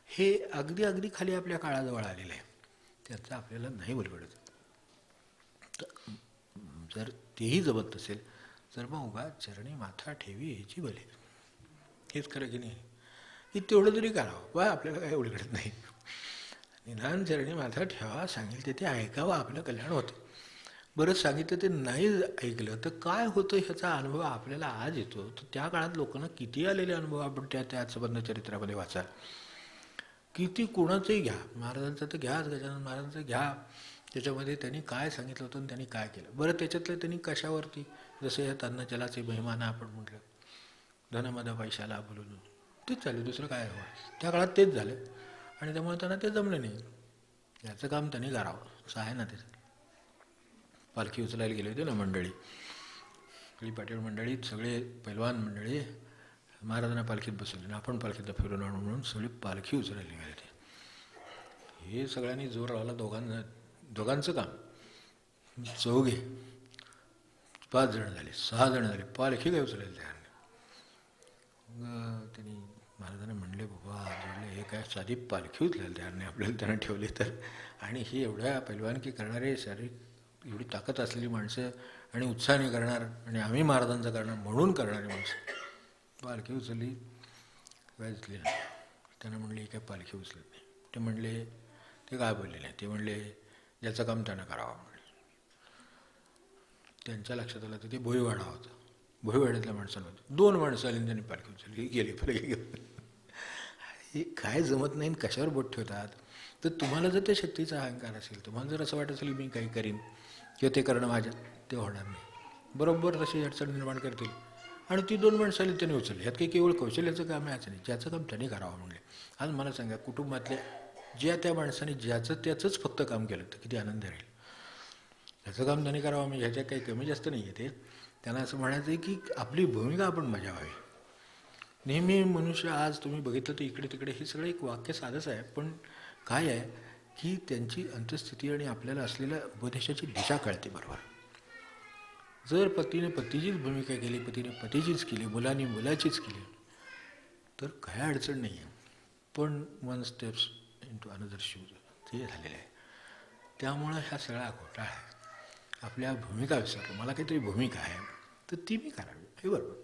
हे अगदी अगदी खाली आपल्या काळाजवळ आलेलं आहे, त्याचं आपल्याला नाही बरगडत. तर जर तेही जमत नसेल तर मग उगा चरणी माथा ठेवी ह्याची भले, हेच खरं की नाही. की तेवढं तरी करावं बा, आपल्याला काय उलगडत नाही. निदान चरणी माथा ठेवा, सांगेल ते ऐकावं, आपलं कल्याण होतं. बरंच सांगितलं ते नाही ऐकलं तर काय होतं ह्याचा अनुभव आपल्याला आज येतो. तर त्या काळात लोकांना किती आलेले अनुभव आपण त्या संबंध चरित्रामध्ये वाचाल. किती कोणाचंही घ्या, महाराजांचं तर घ्याच, गजानन महाराजांचं घ्या. त्याच्यामध्ये त्यांनी काय सांगितलं होतं आणि त्यांनी काय केलं. बरं त्याच्यातलं त्यांनी कशावरती, जसं या तन्नचलाचे महिमाना आपण म्हटलं, धनमदा पैशाला बोलून तेच चालू, दुसरं काय हवं. त्या काळात तेच झालं आणि त्यामुळे त्यांना ते जमलं नाही. याचं काम त्यांनी करावं असं आहे ना. त्याचं पालखी उचलायला गेले होते ना मंडळी, सगळी पाटील मंडळी, सगळे पैलवान मंडळी महाराजांना पालखीत बसवले ना, आपण पालखीतला फिरून आणू म्हणून सगळी पालखी उचलायला निघाली होती. हे सगळ्यांनी जोर लावला, दोघांचं काम. 4 5 जण झाले, 6 जण झाले, पालखी काय उचलायला तयार नाही. त्यांनी महाराजांना म्हणले, बाबा जोडले, हे काय साधी पालखी उचलायला तयार नाही, आपल्याला त्यांना ठेवले तर. आणि ही एवढ्या पैलवानकी करणारे, शारीरिक एवढी ताकद असलेली माणसं आणि उत्साहाने करणार, आणि आम्ही महाराजांचं करणार म्हणून करणारी माणसं, पालखी उचलली काय उचलली नाही. त्यांना म्हणले ही काय पालखी उचलत नाही. ते म्हणले, ते काय बोलले नाही. ते म्हणले ज्याचं काम त्यानं करावं म्हणले. त्यांच्या लक्षात आलं तर ते भोईवाडा होता. भोईवाड्यातल्या माणसाला होतं. 2 माणसं आली आणि त्यांनी पालखी उचलली, गेली पालखी घेऊन. हे काय जमत नाही, कशावर बोट ठेवतात. तर तुम्हाला जर त्या शक्तीचा अहंकार असेल, तुम्हाला जर असं वाटत असेल मी काही करीन किंवा ते करणं माझ्या, ते होणार नाही. बरोबर तशी अडचण निर्माण करतील. आणि ती 2 माणसं आली त्यांनी उचलली. ह्यात काही केवळ कौशल्याचं काम आहे असं नाही, ज्याचं काम त्यांनी करावं म्हणले. आज मला सांगा, कुटुंबातल्या ज्या त्या माणसाने ज्याचं त्याचंच फक्त काम केलं तर किती आनंद राहील. त्याचं काम त्यांनी करावं म्हणजे ह्याच्यात काही कमी जास्त नाही आहे. ते त्यांना असं म्हणायचं आहे की आपली भूमिका आपण बजावावी. नेहमी मनुष्य, आज तुम्ही बघितलं तर इकडे तिकडे हे सगळं एक वाक्य साधंच आहे, पण काय आहे की त्यांची अंतस्थिती आणि आपल्याला असलेल्या उपदेशाची दिशा कळते बरोबर. जर पतीने पतीचीच भूमिका केली, पतीने पतीचीच केली, मुलांनी मुलाचीच केली तर काय अडचण नाही आहे. पण 1 स्टेप्स इंटू अनदर शूज ते झालेलं आहे. त्यामुळं ह्या सगळा घोटाळा आहे. आपल्या भूमिका विसरलो, मला काहीतरी भूमिका आहे तर ती मी करावी हे बरोबर,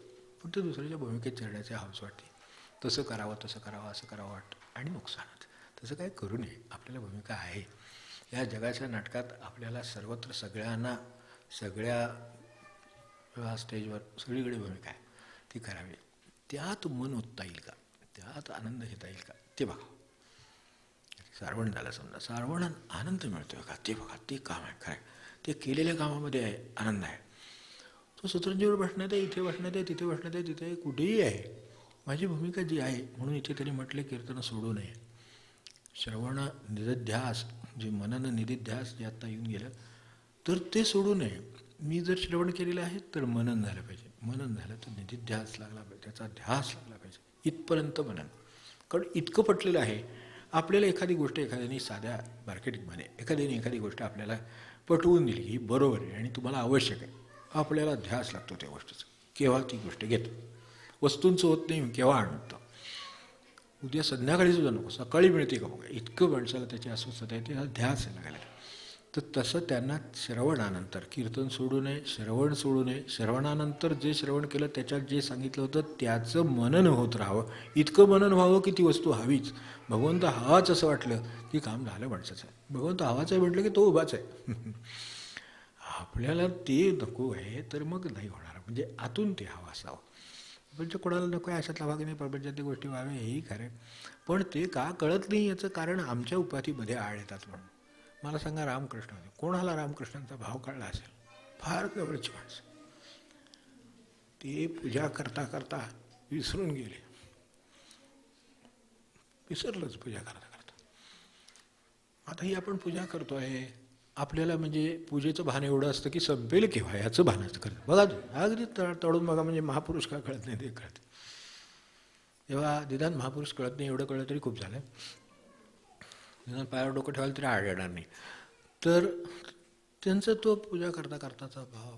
पण ते दुसऱ्याच्या भूमिकेत चढण्याचे हौस वाटते. तसं करावं, तसं करावं, असं करावं वाटतं आणि नुकसानच. तसं काय करू नये. आपल्याला भूमिका आहे या जगाच्या नाटकात. आपल्याला सर्वत्र सगळ्यांना, सगळ्या स्टेजवर सगळीकडे भूमिका आहे, ती करावी. त्यात मन ओतता येईल का, त्यात आनंद घेता येईल का ते बघा. सारवण झालं समजा, सारवण आनंद मिळतोय का ते बघा. ते काम आहे खरं, ते केलेल्या कामामध्ये आहे आनंद आहे. तो सतरंजीवर बसण्यात आहे, इथे बसण्यात आहे, तिथे बसण्यात आहे, तिथे कुठेही आहे. माझी भूमिका जी आहे म्हणून इथे त्यांनी म्हटलं कीर्तन सोडू नये. श्रवण निधिध्यास, जे मनन निधिध्यास जे आत्ता येऊन गेलं, तर ते सोडू नये. मी जर श्रवण केलेलं आहे तर मनन झालं पाहिजे, मनन झालं तर निधिध्यास लागला पाहिजे, त्याचा ध्यास लागला पाहिजे, इथपर्यंत मनन. कारण इतकं पटलेलं आहे आपल्याला. एखादी गोष्ट एखाद्याने साध्या मार्केटिंगमध्ये एखादी गोष्ट आपल्याला पटवून दिली, ही बरोबर आहे आणि तुम्हाला आवश्यक आहे, आपल्याला ध्यास लागतो त्या गोष्टीचा, केव्हा ती गोष्ट घेतो. वस्तूंचं होत नाही, केव्हा आणतो, उद्या संध्याकाळी सुद्धा नको, सकाळी मिळते का बघा, इतकं माणसाला त्याची अस्वस्थता आहे, त्याचा ध्यास लागायला. तर तसं त्यांना श्रवणानंतर, कीर्तन सोडू नये, श्रवण सोडू नये, श्रवणानंतर जे श्रवण केलं त्याच्यात जे सांगितलं होतं त्याचं मनन होत राहावं. इतकं मनन व्हावं की ती वस्तू हवीच, भगवंत हवाच असं वाटलं की काम झालं माणसाचं. भगवंत हवाच आहे म्हटलं की तो उभाच आहे. आपल्याला ते नको आहे तर मग नाही होणार, म्हणजे आतून ते हवं असावं. म्हणजे कोणाला नको आहे अशातला भाग नाही, प्रपंचातल्या गोष्टी व्हाव्या हेही खरं आहे, पण ते का कळत नाही याचं कारण आमच्या उपाधीमध्ये आळ येतात म्हणून. मला सांगा, रामकृष्ण होते, कोणाला रामकृष्णांचा भाव कळला असेल? फार जवळची माणसं, ते पूजा करता करता विसरून गेले, विसरलंच पूजा करता करता. आता ही आपण पूजा करतो आहे, आपल्याला म्हणजे पूजेचं भान एवढं असतं की संपेल केव्हा याचं भानाचं करतं. बघा अगदी तळून बघा, म्हणजे महापुरुष का कळत नाही ते कळते. तेव्हा निदान महापुरुष कळत नाही एवढं कळलं तरी खूप झालं, निदान पायावर डोकं ठेवायला तरी आड येणार नाही. तर त्यांचा तो पूजा करता करताचा भाव,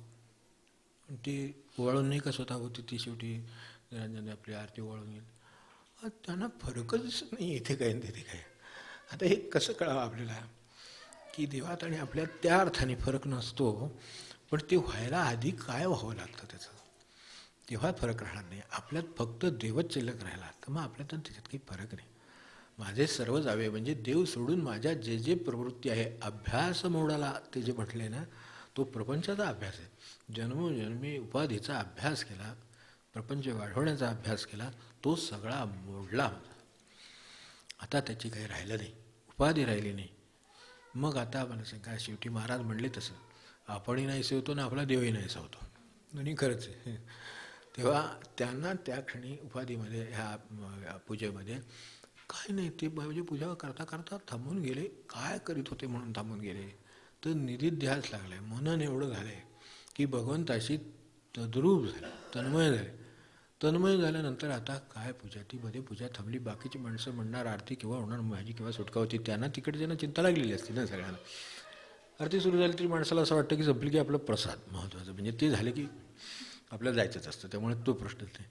ती वळून नाही का स्वतः होती ती, शेवटी निरंजन आपली आरती वळून गेली, त्यांना फरकच दिसत नाही इथे काय तिथे काय. आता हे कसं कळावं आपल्याला की देवात आणि आपल्यात त्या अर्थाने फरक नसतो, पण ते व्हायला आधी काय व्हावं लागतं त्याचं, तेव्हा फरक राहणार नाही. आपल्यात फक्त देवच शिल्लक राहिला तर मग आपल्यात त्याच्यात काही फरक नाही. माझे सर्व जावे म्हणजे देव सोडून माझ्या जे जे प्रवृत्ती आहे, अभ्यास मोडाला ते जे म्हटले ना, तो प्रपंचाचा अभ्यास आहे. जन्मोजन्मी उपाधीचा अभ्यास केला, प्रपंच वाढवण्याचा अभ्यास केला, तो सगळा मोडला. आता त्याची काही राहिलं नाही, उपाधी राहिली नाही. मग आता मला सांगा, शेवटी महाराज म्हणले तसं, आपणही नाही सेवतो ना आपला देवही नाही सेवतो, आणि खरंच आहे. तेव्हा त्यांना त्या क्षणी उपाधीमध्ये, ह्या पूजेमध्ये काय नाही, ते म्हणजे पूजा करता करता थांबून गेले. काय करीत होते म्हणून थांबून गेले, तर निधिध्यास लागला आहे, मनन एवढं झालं आहे की भगवंताशी तद्रूप झाले, तन्मय झाले. तन्मय झाल्यानंतर आता काय पूजा, ती मध्ये पूजा थांबली. बाकीची माणसं म्हणणार आरती केव्हा होणार, माझी केव्हा सुटका होती, त्यांना तिकडे त्यांना चिंता लागलेली असते ना सगळ्यांना. आरती सुरू झाली तरी माणसाला असं वाटतं की संपली की आपलं प्रसाद महत्त्वाचं, म्हणजे ते झालं की आपल्याला जायचंच असतं, त्यामुळे तो प्रश्नच नाही.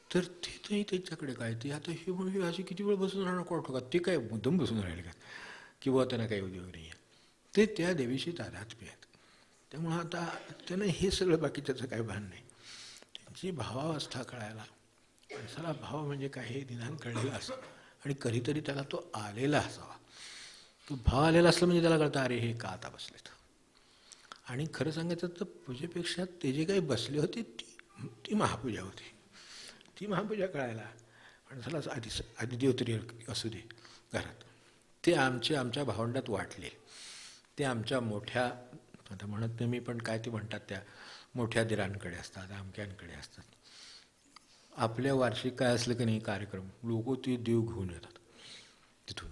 तर तिथेही त्याच्याकडे काय, ते आता हे म्हणजे अशी किती वेळ बसून राहणार कोण का, ते काय मुद्दम बसून राहिले का, किंवा त्यांना काही उद्योग नाही आहे, ते त्या देवीशी तादात्म्य आहेत. त्यामुळं आता त्यांना हे सगळं बाकी त्याचं काही भान नाही. त्यांची भावावस्था कळायला, माणसाला भाव म्हणजे काय हे निदान कळलेलं असं, आणि कधीतरी त्याला तो आलेला असावा. तो भाव आलेला असला म्हणजे त्याला कळतं, अरे हे का आता बसलेत. आणि खरं सांगायचं तर पूजेपेक्षा ते जे काही बसले होते ती महापूजा होती. ती महापूजा कळायला माणसाला आधी देव तरी असू दे घरात, ते आमच्या भावंडात वाटले, ते आमच्या मोठ्या, आता म्हणत नाही मी, पण काय ते म्हणतात त्या मोठ्या दिरांकडे असतात, आमक्यांकडे असतात. आपल्या वार्षिक काय असलं की नाही कार्यक्रम, लोक ते देव घेऊन येतात तिथून,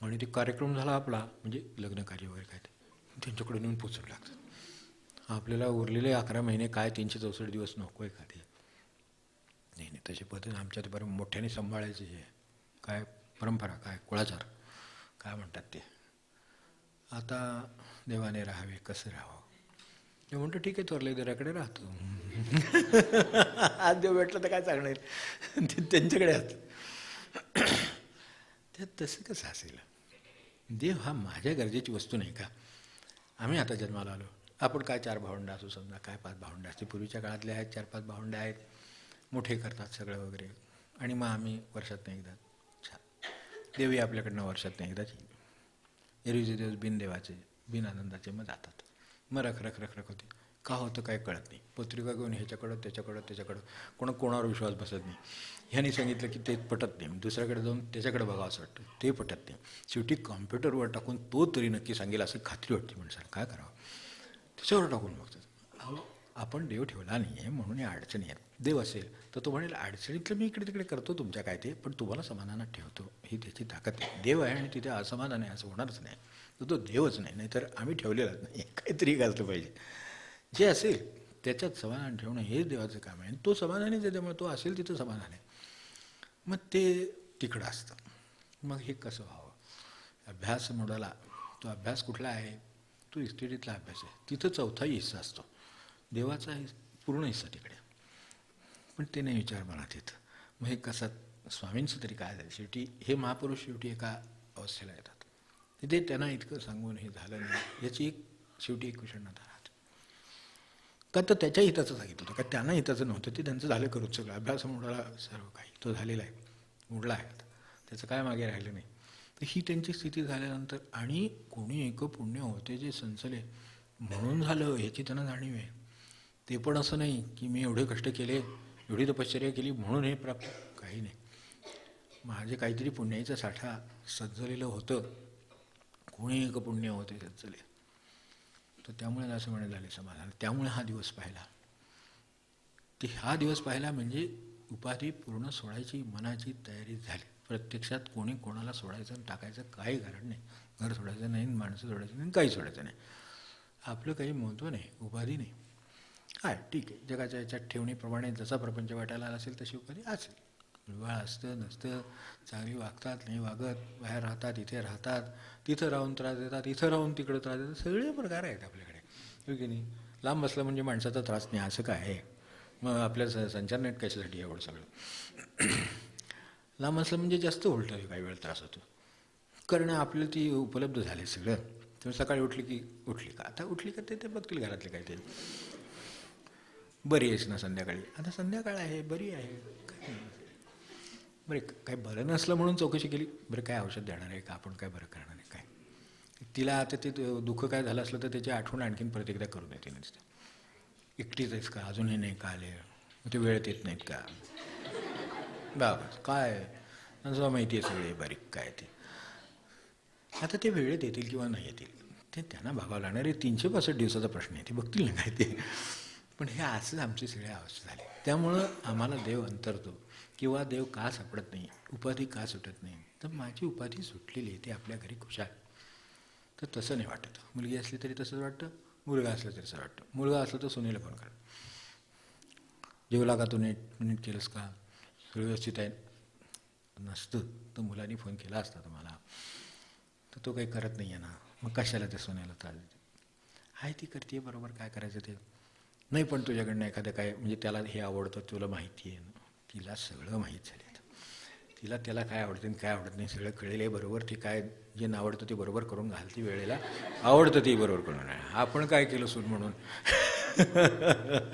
आणि ते कार्यक्रम झाला आपला म्हणजे लग्न कार्य वगैरे काय, ते त्यांच्याकडे नेऊन पोचवू लागतात. आपल्याला उरलेले 11 महिने काय 364 दिवस नको आहे का ते? नाही नाही, तशी पद्धतीने आमच्या ते बरं मोठ्याने सांभाळायचे, काय परंपरा, काय कुळाचार काय म्हणतात ते. आता देवाने राहावे, कसं राहावं, ते म्हणतो ठीक आहे थोरले देवाकडे राहतो. आज देव भेटलं तर काय सांगणार, ते त्यांच्याकडे असतं. ते तसं कसं असेल, देव हा माझ्या गरजेची वस्तू नाही का? आम्ही आता जन्माला आलो, आपण काय 4 भावंडं असू समजा, काय 5 भावंडं असते, पूर्वीच्या काळातले आहेत 4-5 भावंडं आहेत, मोठे करतात सगळं वगैरे, आणि मग आम्ही वर्षात नाही एकदा, छान देवी आपल्याकडनं वर्षात नाही एकदाच, एरवीचे दिवस बिनदेवाचे बिन आनंदाचे मग जातात. मग रख होते, का होतं काय कळत नाही. पत्रिका घेऊन ह्याच्याकडं त्याच्याकडं कोणावर विश्वास बसत नाही. ह्याने सांगितलं की ते पटत नाही, दुसऱ्याकडे जाऊन त्याच्याकडे बघावं असं वाटतं, ते पटत नाही. शेवटी कॉम्प्युटरवर टाकून तो तरी नक्की सांगेल असं खात्री वाटते माणसाला, काय करावं, त्याच्यावर टाकून बघतात. आपण देव ठेवला नाही आहे म्हणून या अडचणी आहेत. देव असेल तर तो म्हणेल अडचणीतलं मी इकडे तिकडे करतो तुमच्या काय ते, पण तुम्हाला समाधानात ठेवतो, ही त्याची ताकद आहे. देव आहे आणि तिथे असमाधान आहे असं होणारच नाही. तर तो देवच नाही, नाहीतर आम्ही ठेवलेलाच नाही, काहीतरी घालतं पाहिजे. जे असेल त्याच्यात समाधान ठेवणं हेच देवाचं काम आहे. आणि तो समाधानीच आहे, त्यामुळे तो असेल तिथं समाधान आहे. मग ते तिकडं असतं. मग हे कसं व्हावं? अभ्यास मोडाला, तो अभ्यास कुठला आहे? तो इस्टेटीतला अभ्यास आहे. तिथं चौथाही हिस्सा असतो, देवाचा पूर्ण हिस्सा तिकडे. पण ते नाही विचार मनात येत. मग हे कसं? स्वामींचं तरी काय झालं? शेवटी हे महापुरुष शेवटी एका अवस्थेला येतात, तिथे त्यांना इतकं सांगून हे झालं नाही याची शेवटी एक विषण्णता राहते. का तर त्याच्या हिताचं सांगितलं होतं, का त्यांना हिताचं नव्हतं, ते त्यांचं झालं करूच सगळं. अभ्यास मोडाला सर्व काही तो झालेला आहे, मोडला आहे आता, त्याचं काय मागे राहिलं नाही. तर ही त्यांची स्थिती झाल्यानंतर आणि कोणी एक पुण्य होते जे संचले म्हणून झालं ह्याची त्यांना जाणीव आहे. ते पण असं नाही की मी एवढे कष्ट केले, एवढी तपश्चर्या केली म्हणून हे प्राप्त, काही नाही. माझे काहीतरी पुण्याचा साठा सजलेलं होतं, कोणी एक पुण्य होते सज्जले, तर त्यामुळे असं म्हणे झाले समाधान. त्यामुळे हा दिवस पाहिला. ते हा दिवस पाहिला म्हणजे उपाधी पूर्ण सोडायची मनाची तयारी झाली. प्रत्यक्षात कोणी कोणाला सोडायचं आणि टाकायचं काही कारण नाही. घर सोडायचं नाही, माणसं सोडायचं नाही, काही सोडायचं नाही. आपलं काही महत्त्व नाही, उपाधी नाही. काय ठीक आहे, जगाच्या याच्यात ठेवणीप्रमाणे जसा प्रपंच वाटायला असेल तशी उपाधी असेल. विवाह असतं नसतं, चांगली वागतात नाही वागत, बाहेर राहतात इथे राहतात, तिथं राहून त्रास देतात, इथं राहून तिकडं त्रास देतात, सगळे प्रकार आहेत आपल्याकडे, हो की नाही? लांब बसलं म्हणजे माणसाचा त्रास नाही असं काय आहे? मग आपल्या संचार नेट कशासाठी एवढं सगळं? लांब असलं म्हणजे जास्त उलटं काही वेळ त्रास होतो, कारण आपल्याला ती उपलब्ध झाले सगळं. तुम्ही सकाळी उठली की उठली का, आता उठली का ते बघतील घरातले काय ते, बरी आहेस ना संध्याकाळी, आता संध्याकाळ आहे बरी आहे, काय बरं काय बरं नसलं म्हणून चौकशी केली, बरं काय औषध देणार आहे का, आपण काय बरं करणार आहे काय. तिला आता ते दुःख काय झालं असलं तर त्याची आठवण आणखीन परत एकदा करून येते नसते. एकटीच आहेस का, अजूनही नाही का आले, ते वेळेत येत नाहीत का, बाबा काय असं माहिती आहे सगळे बारीक काय ते. आता ते वेळेत येतील किंवा नाही येतील ते त्यांना बघावं लागणार आहे. 365 दिवसाचा प्रश्न आहे, ते बघतील ना काय ते. पण हे असंच आमची सगळी अवस्था झाली. त्यामुळं आम्हाला देव अंतरतो किंवा देव का सापडत नाही, उपाधी का सुटत नाही, तर माझी उपाधी सुटलेली आहे, ती आपल्या घरी खुशाल. तर तसं नाही वाटत. मुलगी असली तरी तसंच वाटतं, मुलगा असला तरी तसं वाटतं. मुलगा असला तर सुनेला फोन करा, जेवला का तू, नीट केलंस का, सगळं व्यवस्थित आहे. नसतं तर मुलांनी फोन केला असता तुम्हाला, तर तो काही करत नाही आहे ना, मग कशाला त्या सोन्याला त्रास देते. आहे ती करते बरोबर, काय करायचं ते नाही. पण तुझ्याकडनं एखादं काय म्हणजे त्याला हे आवडतं तुला माहिती आहे ना, तिला सगळं माहीत झालं. तिला त्याला काय आवडतं आणि काय आवडत नाही सगळं कळेल आहे बरोबर. ती काय जे नावडतं ते बरोबर करून घालते वेळेला, आवडतं ते बरोबर करून नाही. आपण काय केलं सून म्हणून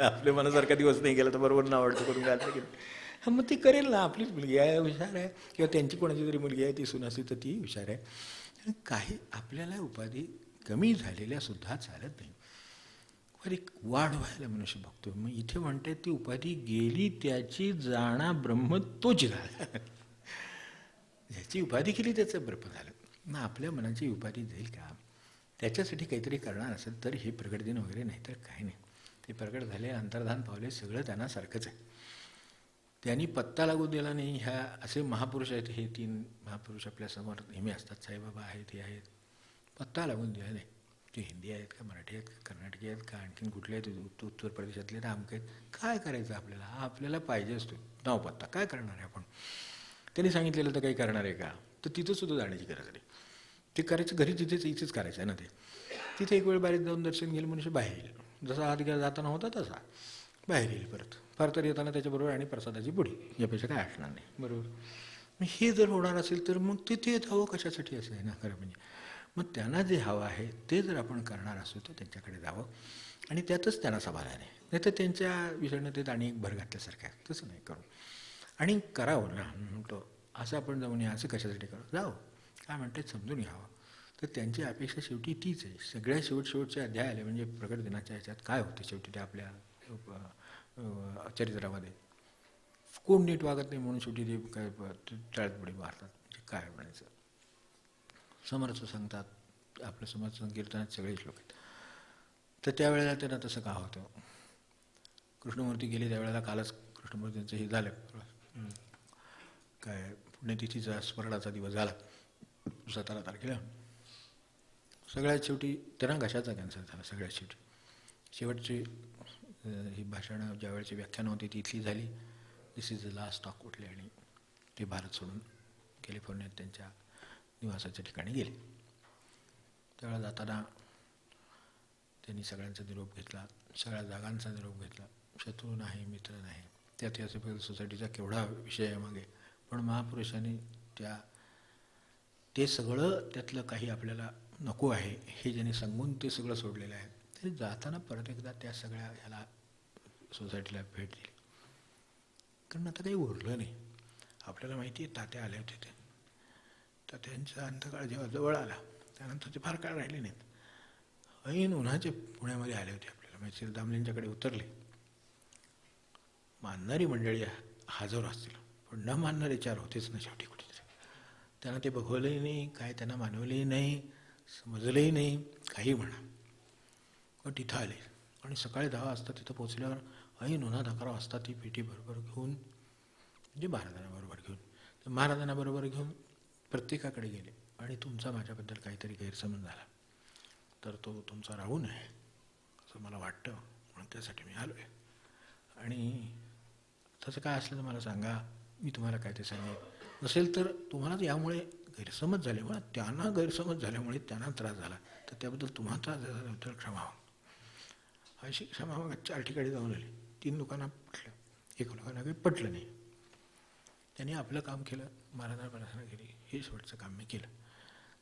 आपल्या मनासारखा दिवस नाही गेला तर बरोबर नावडतं करून घालते की हां, मग ती करेल ना. आपलीच मुलगी आहे, हुशार आहे, किंवा त्यांची कोणाची तरी मुलगी आहे ती सून असली तर ती हुशार आहे. काही आपल्याला उपाधी कमी झालेल्या सुद्धा चालत नाही. उपाधी वाढ व्हायला मनुष्य बघतो. मग इथे म्हणते ती उपाधी गेली त्याची जाणा ब्रह्म तोच झाला. ज्याची उपाधी केली त्याचं ब्रह्म झालं. मग आपल्या मनाची उपाधी जाईल का? त्याच्यासाठी काहीतरी करणार असेल तर हे प्रकट दिन वगैरे नाही तर काही नाही. ते प्रकट झाले, अंतर्धान पावले, सगळं त्यांना सारखंच आहे. त्यांनी पत्ता लागू दिला नाही. ह्या असे महापुरुष आहेत, हे 3 महापुरुष आपल्यासमोर नेहमी असतात. साईबाबा आहेत, हे आहेत, पत्ता लागून दिला नाही. ते हिंदी आहेत का, मराठी आहेत का, कर्नाटकी आहेत का, आणखीन कुठले आहेत, उत्तर प्रदेशातले तर अमके आहेत. काय करायचं आपल्याला, आपल्याला पाहिजे असतो नाव पत्ता, काय करणार आहे आपण. त्यांनी सांगितलेलं तर काही करणार आहे का, तर तिथंसुद्धा जाण्याची गरज नाही. ते करायचं घरी, तिथेच इथेच करायचं आहे ना. ते तिथे एक वेळ बारीक जाऊन दर्शन घेईल मनुष्य, बाहेर येईल. जसा आत जाताना होता तसा बाहेर येईल परत. फार तर येताना त्याच्याबरोबर आणि प्रसादाची पुडी, यापेक्षा काय असणार नाही, बरोबर. मग हे जर होणार असेल तर मग तिथे हवं कशासाठी असं आहे ना खरं म्हणजे. मग त्यांना जे हवं आहे ते जर आपण करणार असू तर त्यांच्याकडे जावं आणि त्यातच त्यांना समाधान आहे. नाही तर त्यांच्या विषणतेत आणि एक भर घातल्यासारखं आहे, तसं नाही करू. आणि करावं ना म्हणतो, असं आपण जाऊन या, असं कशासाठी करू, जावं काय म्हणतात समजून घ्यावं. तर त्यांची अपेक्षा शेवटी तीच आहे. सगळ्या शेवटचे अध्याय आले म्हणजे प्रकट दिनाच्या ह्याच्यात काय होतं शेवटी ते आपल्या चरित्रामध्ये. कोण नीट वागत नाही म्हणून शेवटी ते काय टाळतबडी मारतात, म्हणजे काय म्हणायचं. समर्थ सांगतात, आपलं समर्थ संकीर्तनात सगळेच लोक आहेत. तर त्यावेळेला त्यांना तसं का होतं, कृष्णमूर्ती गेले त्यावेळेला, कालच कृष्णमूर्तींचं हे झालं, काय पुण्यतिथीचा स्मरणाचा दिवस झाला 17 तारखेला. सगळ्यात शेवटी त्यांना घशाचा कॅन्सर झाला. सगळ्यात शेवटची ही भाषणं ज्यावेळेची व्याख्यानं होती ती इथली झाली. दिस इज द लास्ट टॉक उठले आणि ते भारत सोडून कॅलिफोर्नियात त्यांच्या निवासाच्या ठिकाणी गेले. त्यावेळेला जाताना त्यांनी सगळ्यांचा निरोप घेतला, सगळ्या जागांचा निरोप घेतला. शत्रू नाही, मित्र नाही. त्या थिओसॉफिकल सोसायटीचा केवढा विषय आहे मागे, पण महापुरुषांनी ते सगळं त्यातलं काही आपल्याला नको आहे हे ज्यांनी सांगून ते सगळं सोडलेलं आहे. तरी जाताना परत एकदा त्या सगळ्या ह्याला सोसायटीला भेट दिली. कारण आता काही उरलं नाही. आपल्याला माहिती आहे तात्या आले होते ते. तात्यांचा अंतकाळ जेव्हा जवळ आला त्यानंतर ते फार काळ राहिले नाहीत. ऐन उन्हाचे पुण्यामध्ये आले होते आपल्याला, म्हणजे दामलेंच्याकडे उतरले. मानणारी मंडळी हजर असतील, पण न मानणारे 4 होतेच ना शेवटी कुठेतरी. त्यांना ते बघवलंही नाही, काय त्यांना मानवलंही नाही, समजलंही नाही, काही म्हणा. पण तिथं आले आणि सकाळी 10 वाजता तिथं पोचल्यावर ऐन उन्हात 11 वाजता ती पेटी बरोबर घेऊन, म्हणजे महाराजांबरोबर घेऊन, तर महाराजांबरोबर घेऊन प्रत्येकाकडे गेले आणि तुमचा माझ्याबद्दल काहीतरी गैरसमज झाला तर तो तुमचा राहू नये असं मला वाटतं, म्हणून त्यासाठी मी आलो आहे. आणि तसं काय असलं तर मला सांगा, मी तुम्हाला काय ते सांगेन. नसेल तर तुम्हाला यामुळे गैरसमज झाले, मला त्यांना गैरसमज झाल्यामुळे त्यांना त्रास झाला, तर त्याबद्दल तुम्हाला त्रास झाल्याबद्दल क्षमा व्हावं. अशी क्षमा व्हावं. 4 ठिकाणी जाऊन आली. 3 लोकांना पटलं, 1 लोकांना काही पटलं नाही. त्यांनी आपलं काम केलं, महाराजांना प्रार्थना केली, हे शेवटचं काम मी केलं.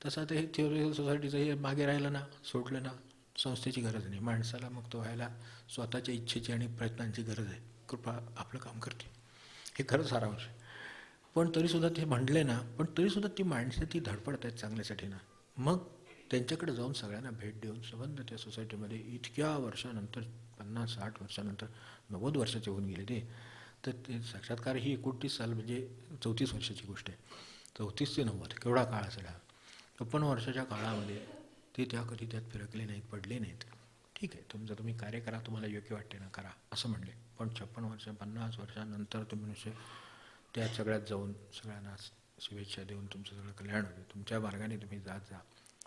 तसं आता हे थिओसॉफिकल सोसायटीचं हे मागे राहिलं ना, सोडलं ना, संस्थेची गरज नाही. माणसाला मुक्त व्हायला स्वतःच्या इच्छेची आणि प्रयत्नांची गरज आहे. कृपा आपलं काम करते, हे खरंच सारांश. पण तरीसुद्धा ते म्हणले ना, पण तरीसुद्धा ती माणसं ती धडपडत आहेत चांगल्यासाठी ना. मग त्यांच्याकडे जाऊन सगळ्यांना भेट देऊन संबंध त्या सोसायटीमध्ये इतक्या वर्षानंतर, 50-60 वर्षानंतर, 90 वर्षाचे होऊन गेले ते. तर ते साक्षात्कार ही 29 साल म्हणजे 34 वर्षाची गोष्ट आहे. 34 ते 90 केवढा काळ असेल हा. 56 वर्षाच्या काळामध्ये ते कधी त्यात फिरकले नाहीत, पडले नाहीत. ठीक आहे, तुमचं तुम्ही कार्य करा, तुम्हाला योग्य वाटते ना करा असं म्हणले. पण 56 वर्ष, 50 वर्षानंतर तुम्ही मनुष्य त्या सगळ्यात जाऊन सगळ्यांना शुभेच्छा देऊन तुमचं सगळं कल्याण होते. तुमच्या मार्गाने तुम्ही जात जा.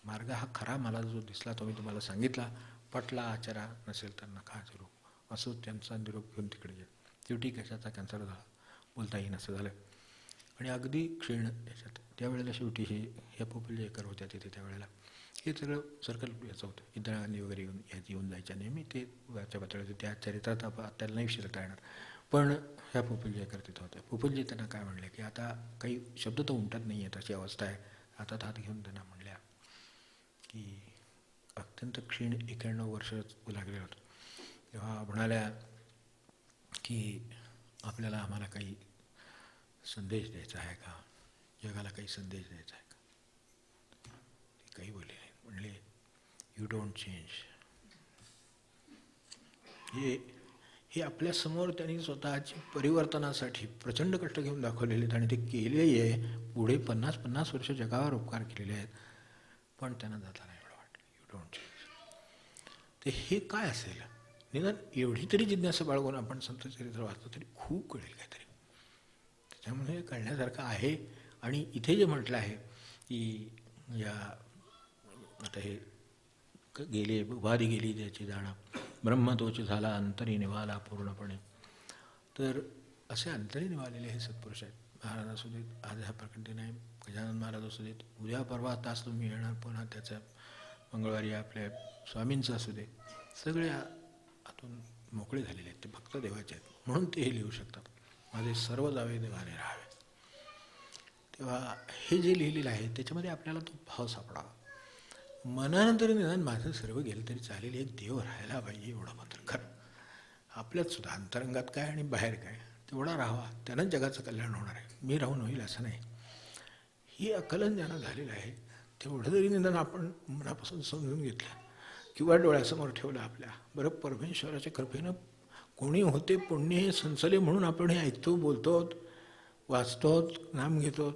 मार्ग हा खरा मला जो दिसला तो मी तुम्हाला सांगितला, पटला आचरा, नसेल तर नका आचरू, असं त्यांचा निरोप घेऊन तिकडे गेला. शेवटी कशाचा कॅन्सर झाला, बोलता येईन असं झालं. आणि अगदी क्षीण त्याच्यात. त्यावेळेला शेवटी हे पोपलजेकर होत्या तिथे त्यावेळेला. हे सगळं सर्कल याचं होतं. इंदिरागांधी वगैरे येऊन जायच्या नेहमी. ते वरच्या पातळीवर त्या चरित्रात त्याला नाही विसरता येणार. पण ह्या पोपलजेकर तिथं होत्या. पोपलजी त्यांना काय म्हणले की आता काही शब्द तर उमटत नाही आहेत, अशी अवस्था आहे. हातात हात घेऊन त्यांना म्हणल्या की अत्यंत क्षीण 91 वर्ष लागले होतं. तेव्हा म्हणाल्या की आपल्याला आम्हाला काही संदेश द्यायचा आहे का, जगाला काही संदेश द्यायचा आहे का. ते काही बोलले नाही. म्हणले यू डोंट चेंज. हे आपल्यासमोर त्यांनी स्वतःची परिवर्तनासाठी प्रचंड कष्ट घेऊन दाखवलेले आहेत आणि ते केलेही आहे. पुढे 50-50 वर्ष जगावर उपकार केलेले आहेत, पण त्यांना जाता नाही एवढं वाटलं. You don't change. ते हे काय असेल, निदान एवढी तरी जिज्ञासा बाळगून आपण संत चरित्र वाचतो तरी खूप कळेल काहीतरी. त्याच्यामध्ये कळण्यासारखं आहे. आणि इथे जे म्हटलं आहे की या आता हे गेले उपाधी गेली त्याची जाणं, ब्रह्मतोच झाला अंतरी निवाला पूर्णपणे. तर असे अंतरी निवालेले हे सत्पुरुष आहेत. महाराज असू देत, आज ह्या प्रकटी नाही, गजानन महाराज असू देत, उद्या परवा तास तुम्ही येणार पुन्हा त्याचं मंगळवारी आपल्या स्वामींचं असू दे, सगळे आतून मोकळे झालेले आहेत. ते भक्त देवाचे आहेत, म्हणून ते हे लिहू शकतात. माझे सर्व जावे देवाने राहावे. तेव्हा हे जे लिहिलेलं आहे त्याच्यामध्ये आपल्याला तो भाव सापडावा. मनानं तरी निदान माझं सर्व गेलं तरी चालेल, एक देव राहायला पाहिजे एवढं मात्र खरं. आपल्यात सुद्धा अंतरंगात काय आणि बाहेर काय तेवढा राहावा, त्यानंच जगाचं कल्याण होणार आहे. मी राहून होईल असं नाही. ही आकलन ज्यांना झालेलं आहे तेवढं जरी निदान आपण मनापासून समजून घेतलं किंवा डोळ्यासमोर ठेवलं आपल्या, बरं परमेश्वराच्या कृपेनं कोणी होते पुण्य हे संचले म्हणून आपण हे ऐकतो, बोलतो, वाचतो, नाम घेतो.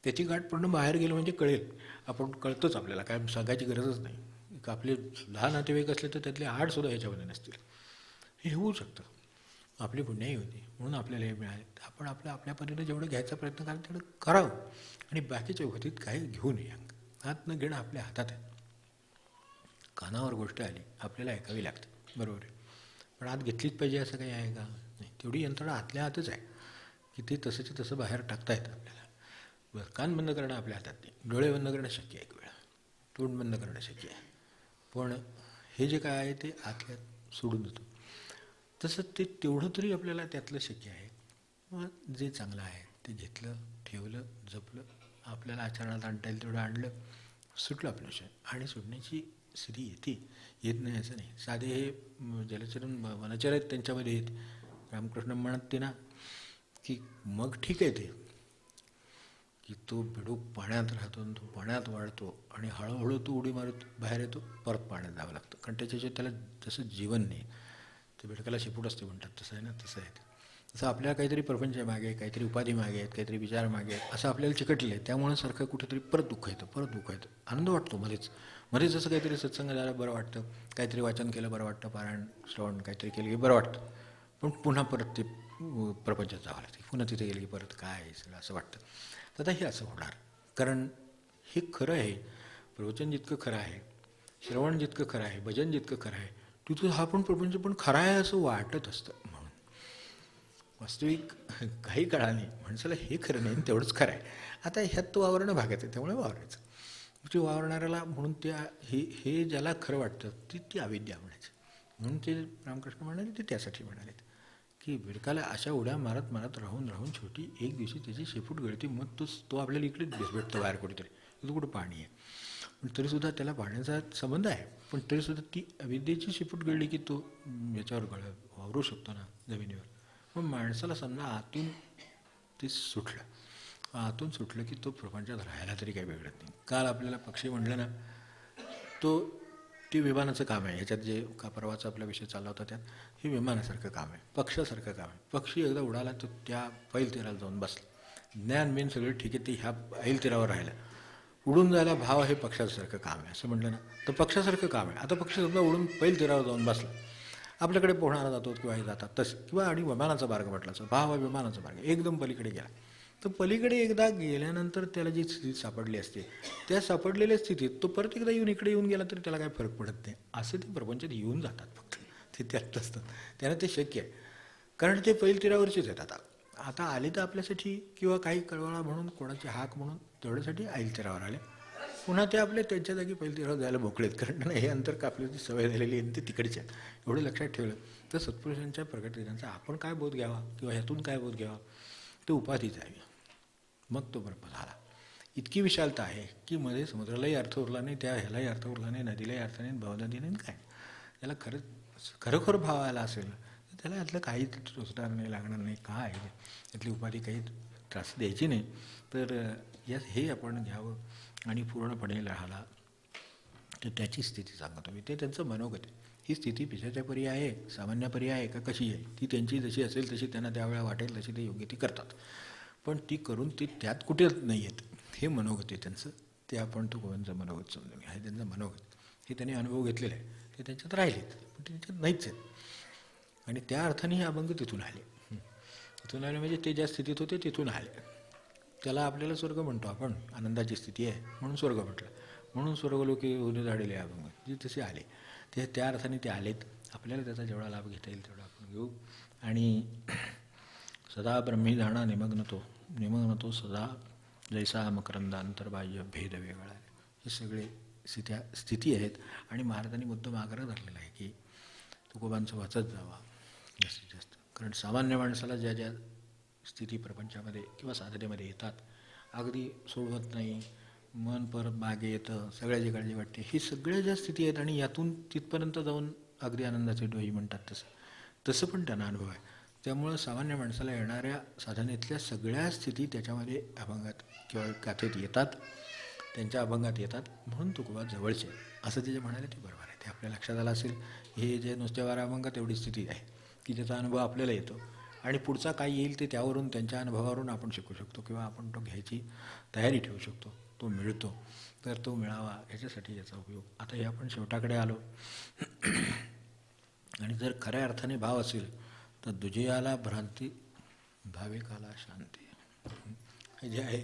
त्याची गाठ पूर्ण बाहेर गेलं म्हणजे कळेल. आपण कळतोच, आपल्याला काय सांगायची गरजच नाही. आपले 10 नातेवाईक असले तर त्यातले 8 सुद्धा ह्याच्यामध्ये नसतील. हे होऊ शकतं. आपली पुण्याई होती म्हणून आपल्याला हे मिळाले. आपण आपल्या परीने जेवढं घ्यायचा प्रयत्न कराल तेवढं करावं आणि बाकीच्या गोष्टीत काही घेऊ नये. हात न घेणं आपल्या हातात आहे. कानावर गोष्ट आली आपल्याला ऐकावी लागते, बरोबर आहे. पण आत घेतलीच पाहिजे असं काही आहे का? नाही. तेवढी यंत्रणा आतल्या हातच आहे की ते तसंच्या तसं बाहेर टाकता येतं आपल्याला. बरं, कान बंद करणं आपल्या हातात नाही, डोळे बंद करणं शक्य आहे एक वेळा, तोंड बंद करणं शक्य आहे. पण हे जे काय आहे ते आतल्यात सोडून देतो. तसं ते तेवढं तरी आपल्याला त्यातलं शक्य आहे. मग जे चांगलं आहे ते घेतलं, ठेवलं, जपलं, आपल्याला आचरणात आणता येईल तेवढं आणलं, सुटलं आपलं विषय. आणि सुटण्याची स्थिती येते, येत नाही असं नाही. साधे हे जलचरण वनचर आहेत त्यांच्यामध्ये येते. रामकृष्ण म्हणत ते ना की मग ठीक आहे ते की तो बेडूक पाण्यात राहतो आणि तो पाण्यात वाढतो आणि हळूहळू तो उडी मारत बाहेर येतो, परत पाण्यात जावं लागतं, कारण त्याच्याशिवाय त्याला जसं जीवन नाही. ते बेडकाला शेपूट असते म्हणतात, तसं आहे ना, तसं आहे ते. तसं आपल्याला काहीतरी प्रपंच मागे, काहीतरी उपाधी मागे आहेत, काहीतरी विचार मागे आहेत, असं आपल्याला चिकटलं आहे. त्यामुळे सारखं कुठेतरी परत दुःख येतं, परत दुःख येतं. आनंद वाटतो मध्येच मध्येच, असं काहीतरी सत्संग झाला बरं वाटतं, काहीतरी वाचन केलं बरं वाटतं, पारायण श्रवण काहीतरी केलं की बरं वाटतं. पण पुन्हा परत ते प्रपंचात जावं लागते, पुन्हा तिथे गेलं की परत काय सगळं असं वाटतं. तर आता हे असं होणार, कारण हे खरं आहे. प्रवचन जितकं खरं आहे, श्रवण जितकं खरं आहे, भजन जितकं खरं आहे, तिथं हा पण प्रपंच पण खरा आहे असं वाटत असतं. म्हणून वास्तविक काही काळाने माणसाला हे खरं नाही तेवढंच खरं आहे. आता ह्यात तो वावरणं भागात आहे, त्यामुळे वावरायचं. ते वावरणाऱ्याला म्हणून त्या हे ज्याला खरं वाटतं ती अविद्या म्हणायचं. म्हणून ते रामकृष्ण म्हणाले ते त्यासाठी म्हणालेत की बेडकाला अशा उड्या मारत मारत राहून राहून शेवटी एक दिवशी त्याची शेपूट गळती. मग तो आपल्याला इकडे भेटतो बाहेर कुठेतरी, तिथं कुठं पाणी आहे, पण तरीसुद्धा त्याला पाण्याचा संबंध आहे. पण तरीसुद्धा ती अविद्येची शेपूट गळली की तो याच्यावर वावरू शकतो ना जमिनीवर. मग माणसाला समजा आतून ते सुटलं, आतून सुटलं की तो प्रपंचात राहायला तरी काही बिघडत नाही. काल आपल्याला पक्षी म्हणलं ना, ते विमानाचं काम आहे. ह्याच्यात जे का परवाचा आपला विषय चालला होता त्यात हे विमानासारखं काम आहे, पक्षासारखं काम आहे. पक्षी एकदा उडाला तर त्या पैलतीराला जाऊन बसला. ज्ञान मेन सगळं ठीक आहे, ते ह्या ऐलतीरावर राहिलं. उडून जायला भाव हे पक्षासारखं काम आहे असं म्हटलं ना, तर पक्षासारखं काम आहे. आता पक्षी समजा उडून पैलतीरावर जाऊन बसला, आपल्याकडे पोहणारा जातो किंवा हे जातात तसं, किंवा आणि विमानाचा मार्ग म्हटला असं, भाव हा विमानाचा मार्ग एकदम पलीकडे गेला. तर पलीकडे एकदा गेल्यानंतर त्याला जी स्थिती सापडली असते, त्या सापडलेल्या स्थितीत तो परत एकदा येऊन इकडे येऊन गेला तरी त्याला काही फरक पडत नाही. असं ते प्रपंचात येऊन जातात, फक्त ते त्यात असतात. त्यांना ते शक्य आहे, कारण ते पैलतीरावरचेच आहेत. आता आले तर आपल्यासाठी किंवा काही कळवळा म्हणून, कोणाची हाक म्हणून तेवढ्यासाठी ऐलतीरावर आले. पुन्हा ते आपले त्यांच्या जागी पैलतीरावर जायला मोकळेत, कारण त्यांना हे अंतर कापल्याची सवय झालेली आहे, ते तिकडचे आहेत. एवढं लक्षात ठेवलं तर सत्पुरुषांच्या प्रगतीचा आपण काय बोध घ्यावा किंवा ह्यातून काय बोध घ्यावा, ते उपाधी जावी, मग तो बरोबर झाला. इतकी विशालता आहे की मध्ये समुद्रालाही अर्थ उरला नाही, त्या ह्यालाही अर्थ उरला नाही, नदीलाही अर्थ नाही, भावनदीने काय. त्याला खरोखर भाव आला असेल तर त्याला यातलं काही रोजगार नाही, लागणार नाही, काय यातली उपाधी काही त्रास द्यायची नाही. तर हे आपण घ्यावं आणि पूर्णपणे राहिला तर त्याची स्थिती सांगतो मी. ते त्यांचं मनोगत आहे. ही स्थिती पिशाच्या परी आहे, सामान्य परी आहे का कशी आहे, ती त्यांची जशी असेल तशी त्यांना त्यावेळेला वाटेल तशी ते योग्य ती करतात. पण ती करून ती त्यात कुठे नाही आहेत, हे मनोगत आहे त्यांचं. ते आपण तो गोवांचं मनोगत समजून घ्या, हे त्यांचं मनोगत. हे त्यांनी अनुभव घेतलेला आहे, ते त्यांच्यात राहिलेत, पण ते त्यांच्यात नाहीच आहेत. आणि त्या अर्थाने हे अभंग तिथून आले. तिथून आले म्हणजे ते ज्या स्थितीत होते तिथून आले. त्याला आपल्याला स्वर्ग म्हणतो आपण, आनंदाची स्थिती आहे म्हणून स्वर्ग म्हटलं, म्हणून स्वर्गलोकी होणे झालेले अभंग जे तसे आले ते त्या अर्थाने ते आलेत. आपल्याला त्याचा जेवढा लाभ घेता येईल तेवढा आपण घेऊ. आणि सदा ब्रह्मी जाणा निमग्न तो सदा जैसा मकरंद अंतर्बाह्य भेद वेगळा. हे सगळे स्थिती आहेत. आणि महाराजांनी मुद्दाम आग्रह धरलेला आहे की तुकोबांचं वाचत जावा जास्तीत जास्त, कारण सामान्य माणसाला ज्या ज्या स्थिती प्रपंचामध्ये किंवा साधनेमध्ये येतात, अगदी सोडवत नाही, मन परत मागे येतं, सगळ्याची काळजी वाटते, ही सगळ्या ज्या स्थिती आहेत आणि यातून तिथपर्यंत जाऊन अगदी आनंदाचे डोही म्हणतात तसं पण त्यांना अनुभव आहे. त्यामुळं सामान्य माणसाला येणाऱ्या साधनेतल्या सगळ्या स्थिती त्याच्यामध्ये अभंगात किंवा गाथेत येतात, त्यांच्या अभंगात येतात. म्हणून तुकोबा जवळचे असं ते जे म्हणाले ते बरोबर आहे. ते आपल्या लक्षात आलं असेल. हे जे नुसत्या वारा अभंगात एवढी स्थिती आहे की ज्याचा अनुभव आपल्याला येतो आणि पुढचा काय येईल ते त्यावरून, त्यांच्या अनुभवावरून आपण शिकू शकतो किंवा आपण तो घ्यायची तयारी ठेवू शकतो. तो मिळतो तर तो मिळावा ह्याच्यासाठी याचा उपयोग. आता हे आपण शेवटाकडे आलो. आणि जर खऱ्या अर्थाने भाव असेल तर दुजयाला भ्रांती, भाविकाला शांती. हे जे आहे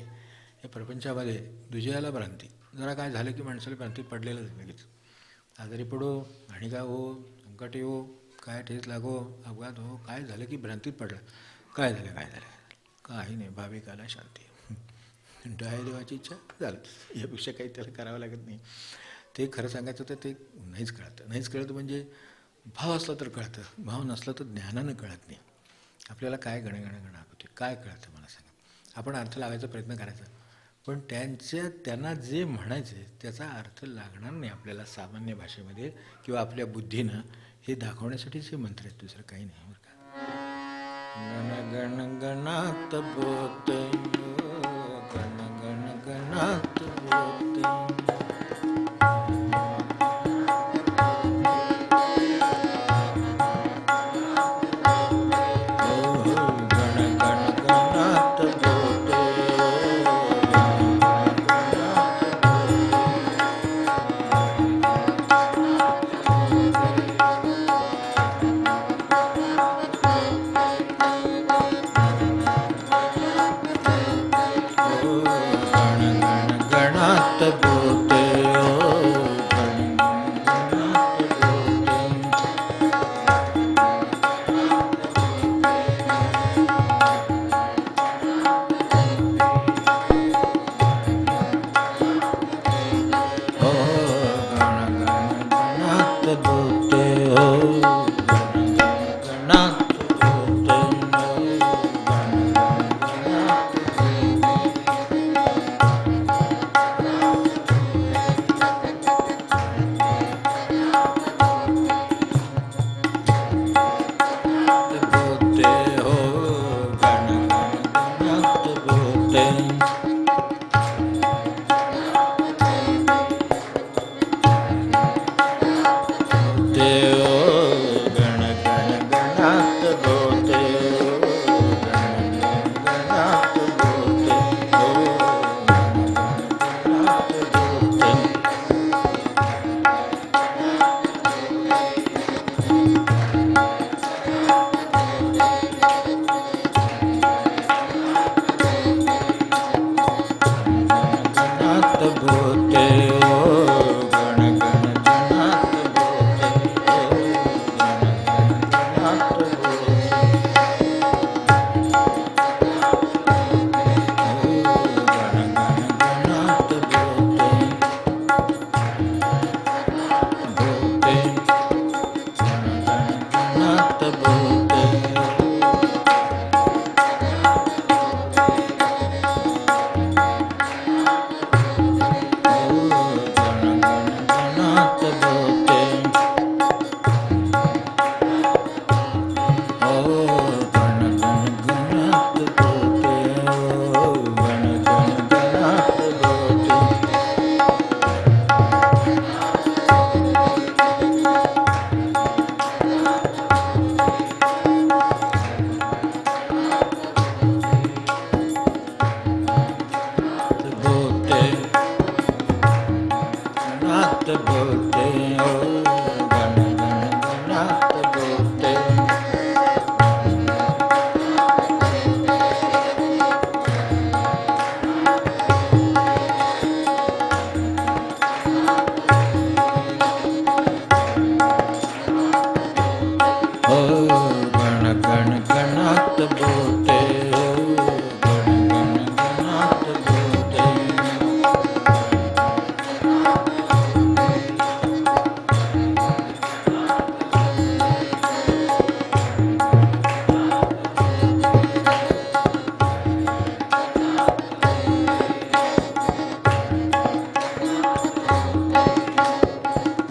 हे प्रपंचामध्ये दुजयाला भ्रांती. जरा काय झालं की माणसाला भ्रांतीत पडलेलंच लगेच. आजारी पडो, आणि काय हो, संकट येऊ, काय ठेच लागो, अपघात हो, काय झालं की भ्रांतीत पडला. काय झालं, काय झालं, काही नाही, भाविकाला शांती. आहे देवाची इच्छा, झालं. यापेक्षा काही त्याला करावं लागत नाही. ते खरं सांगायचं तर ते नाहीच कळतं. नाहीच कळतं म्हणजे भाव असला तर कळतं, भाव नसला तर ज्ञानानं कळत नाही. आपल्याला काय गणगणगणा होते, काय कळतं मला सांगा. आपण अर्थ लावायचा प्रयत्न करायचा, पण त्यांना जे म्हणायचं आहे त्याचा अर्थ लागणार नाही आपल्याला सामान्य भाषेमध्ये किंवा आपल्या बुद्धीनं. हे दाखवण्यासाठीच हे मंत्र आहेत, दुसरं काही नाही बरं का. गण गण गणात बोते, गण गण गणात बोते.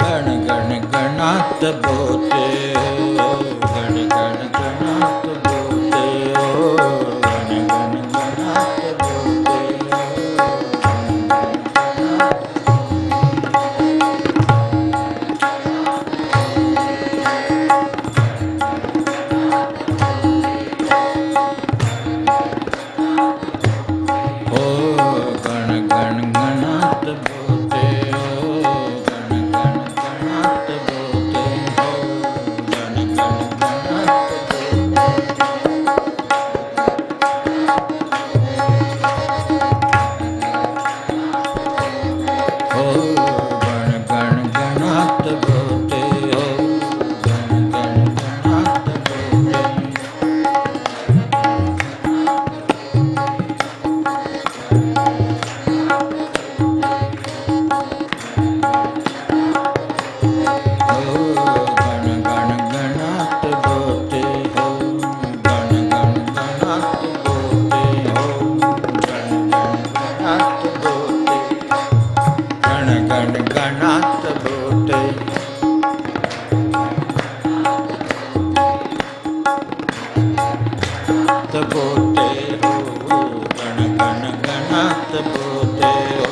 गण गण गणात बोते, गण गण गणात बोते. बोलते हो गण गण गणात बोलते हो.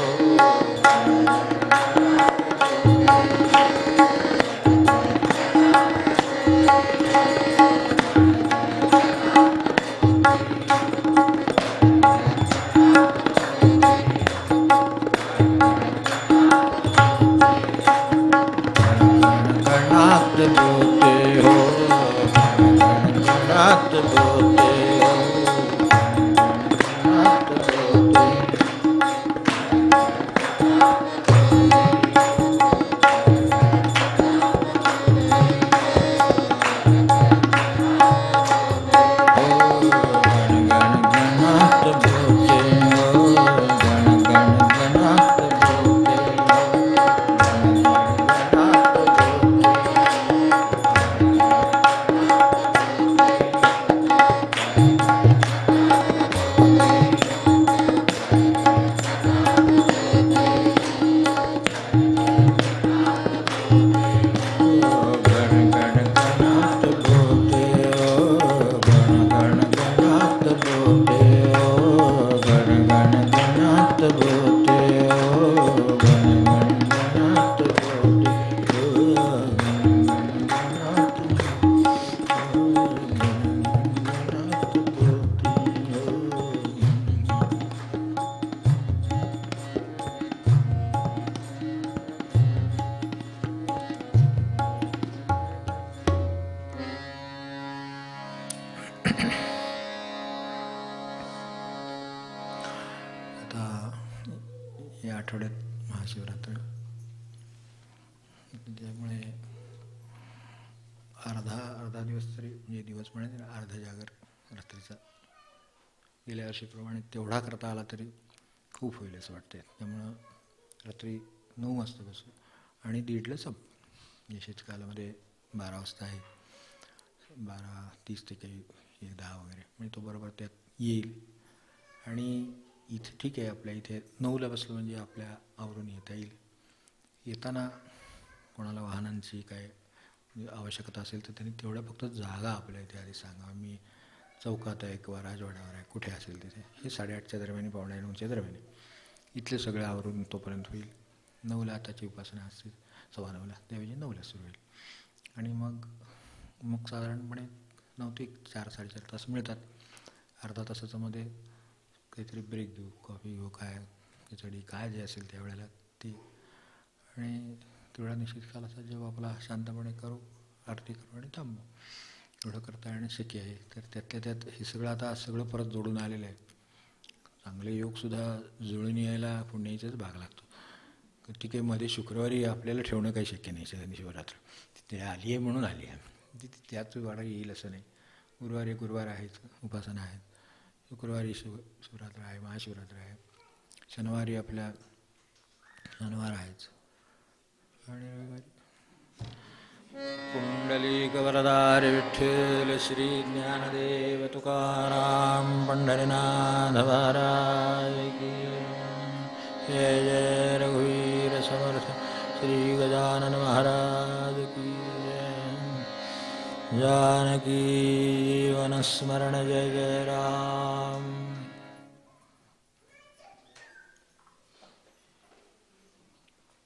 या आठवड्यात महाशिवरात्र, त्यामुळे अर्धा दिवस तरी, म्हणजे दिवस म्हणे अर्धा जागर रात्रीचा गेल्या वर्षीप्रमाणे तेवढा करता आला तरी खूप होईल असं वाटते. त्यामुळं रात्री 9 वाजता बसू आणि 1:30ला संप. शीतकालामध्ये 12 वाजता आहे, 12:30 ते काही 10 वगैरे, म्हणजे तो बरोबर त्यात येईल. आणि इथे ठीक आहे, आपल्या इथे 9ला बसलं म्हणजे आपल्या आवरून येता येईल. येताना कोणाला वाहनांची काय आवश्यकता असेल तर त्यांनी तेवढ्या फक्त जागा आपल्या इथे आधी सांगा. मी चौकात आहे किंवा राजवाड्यावर आहे, कुठे असेल तिथे. हे 8:30च्या दरम्यान, 8:45च्या दरम्यान इथले सगळे आवरून तोपर्यंत होईल. 9ला आताची उपासना असते, 9:15ला, त्याऐवजी 9ला सुरू होईल. आणि मग साधारणपणे 9 ते 4-4.5 तास मिळतात. अर्धा तासाचं मध्ये काहीतरी ब्रेक देऊ, कॉफी घेऊ, काय खिचडी काय जे असेल त्यावेळेला ते. आणि तेवढा निश्चित कालाचा जेव्हा आपला शांतपणे करू, आरती करू आणि थांबू. एवढं करता येणं शक्य आहे. तर त्यातल्या त्यात हे सगळं आता सगळं परत जोडून आलेलं आहे. चांगले योगसुद्धा जुळून यायला पुण्याचाच भाग लागतो. ठीक आहे, मध्ये शुक्रवारी आपल्याला ठेवणं काही शक्य नाही. शिवरात्र तिथे आली आहे म्हणून आली आहे, तिथे त्याच वाडा येईल असं नाही. गुरुवार आहेत, उपासना आहेत. शुक्रवारी शिवरात्र आहे, महाशिवरात्र आहे. शनिवारी आपल्या शनिवार आहेच. आणि रविवारी पुंडलिक वरदार विठ्ठल श्री ज्ञानदेव तुकाराम पंढरीनाथ महाराज की जय. जय रघुवीर समर्थ श्री गजानन महाराज की जय. जानकी जीवन स्मरण जय जय राम.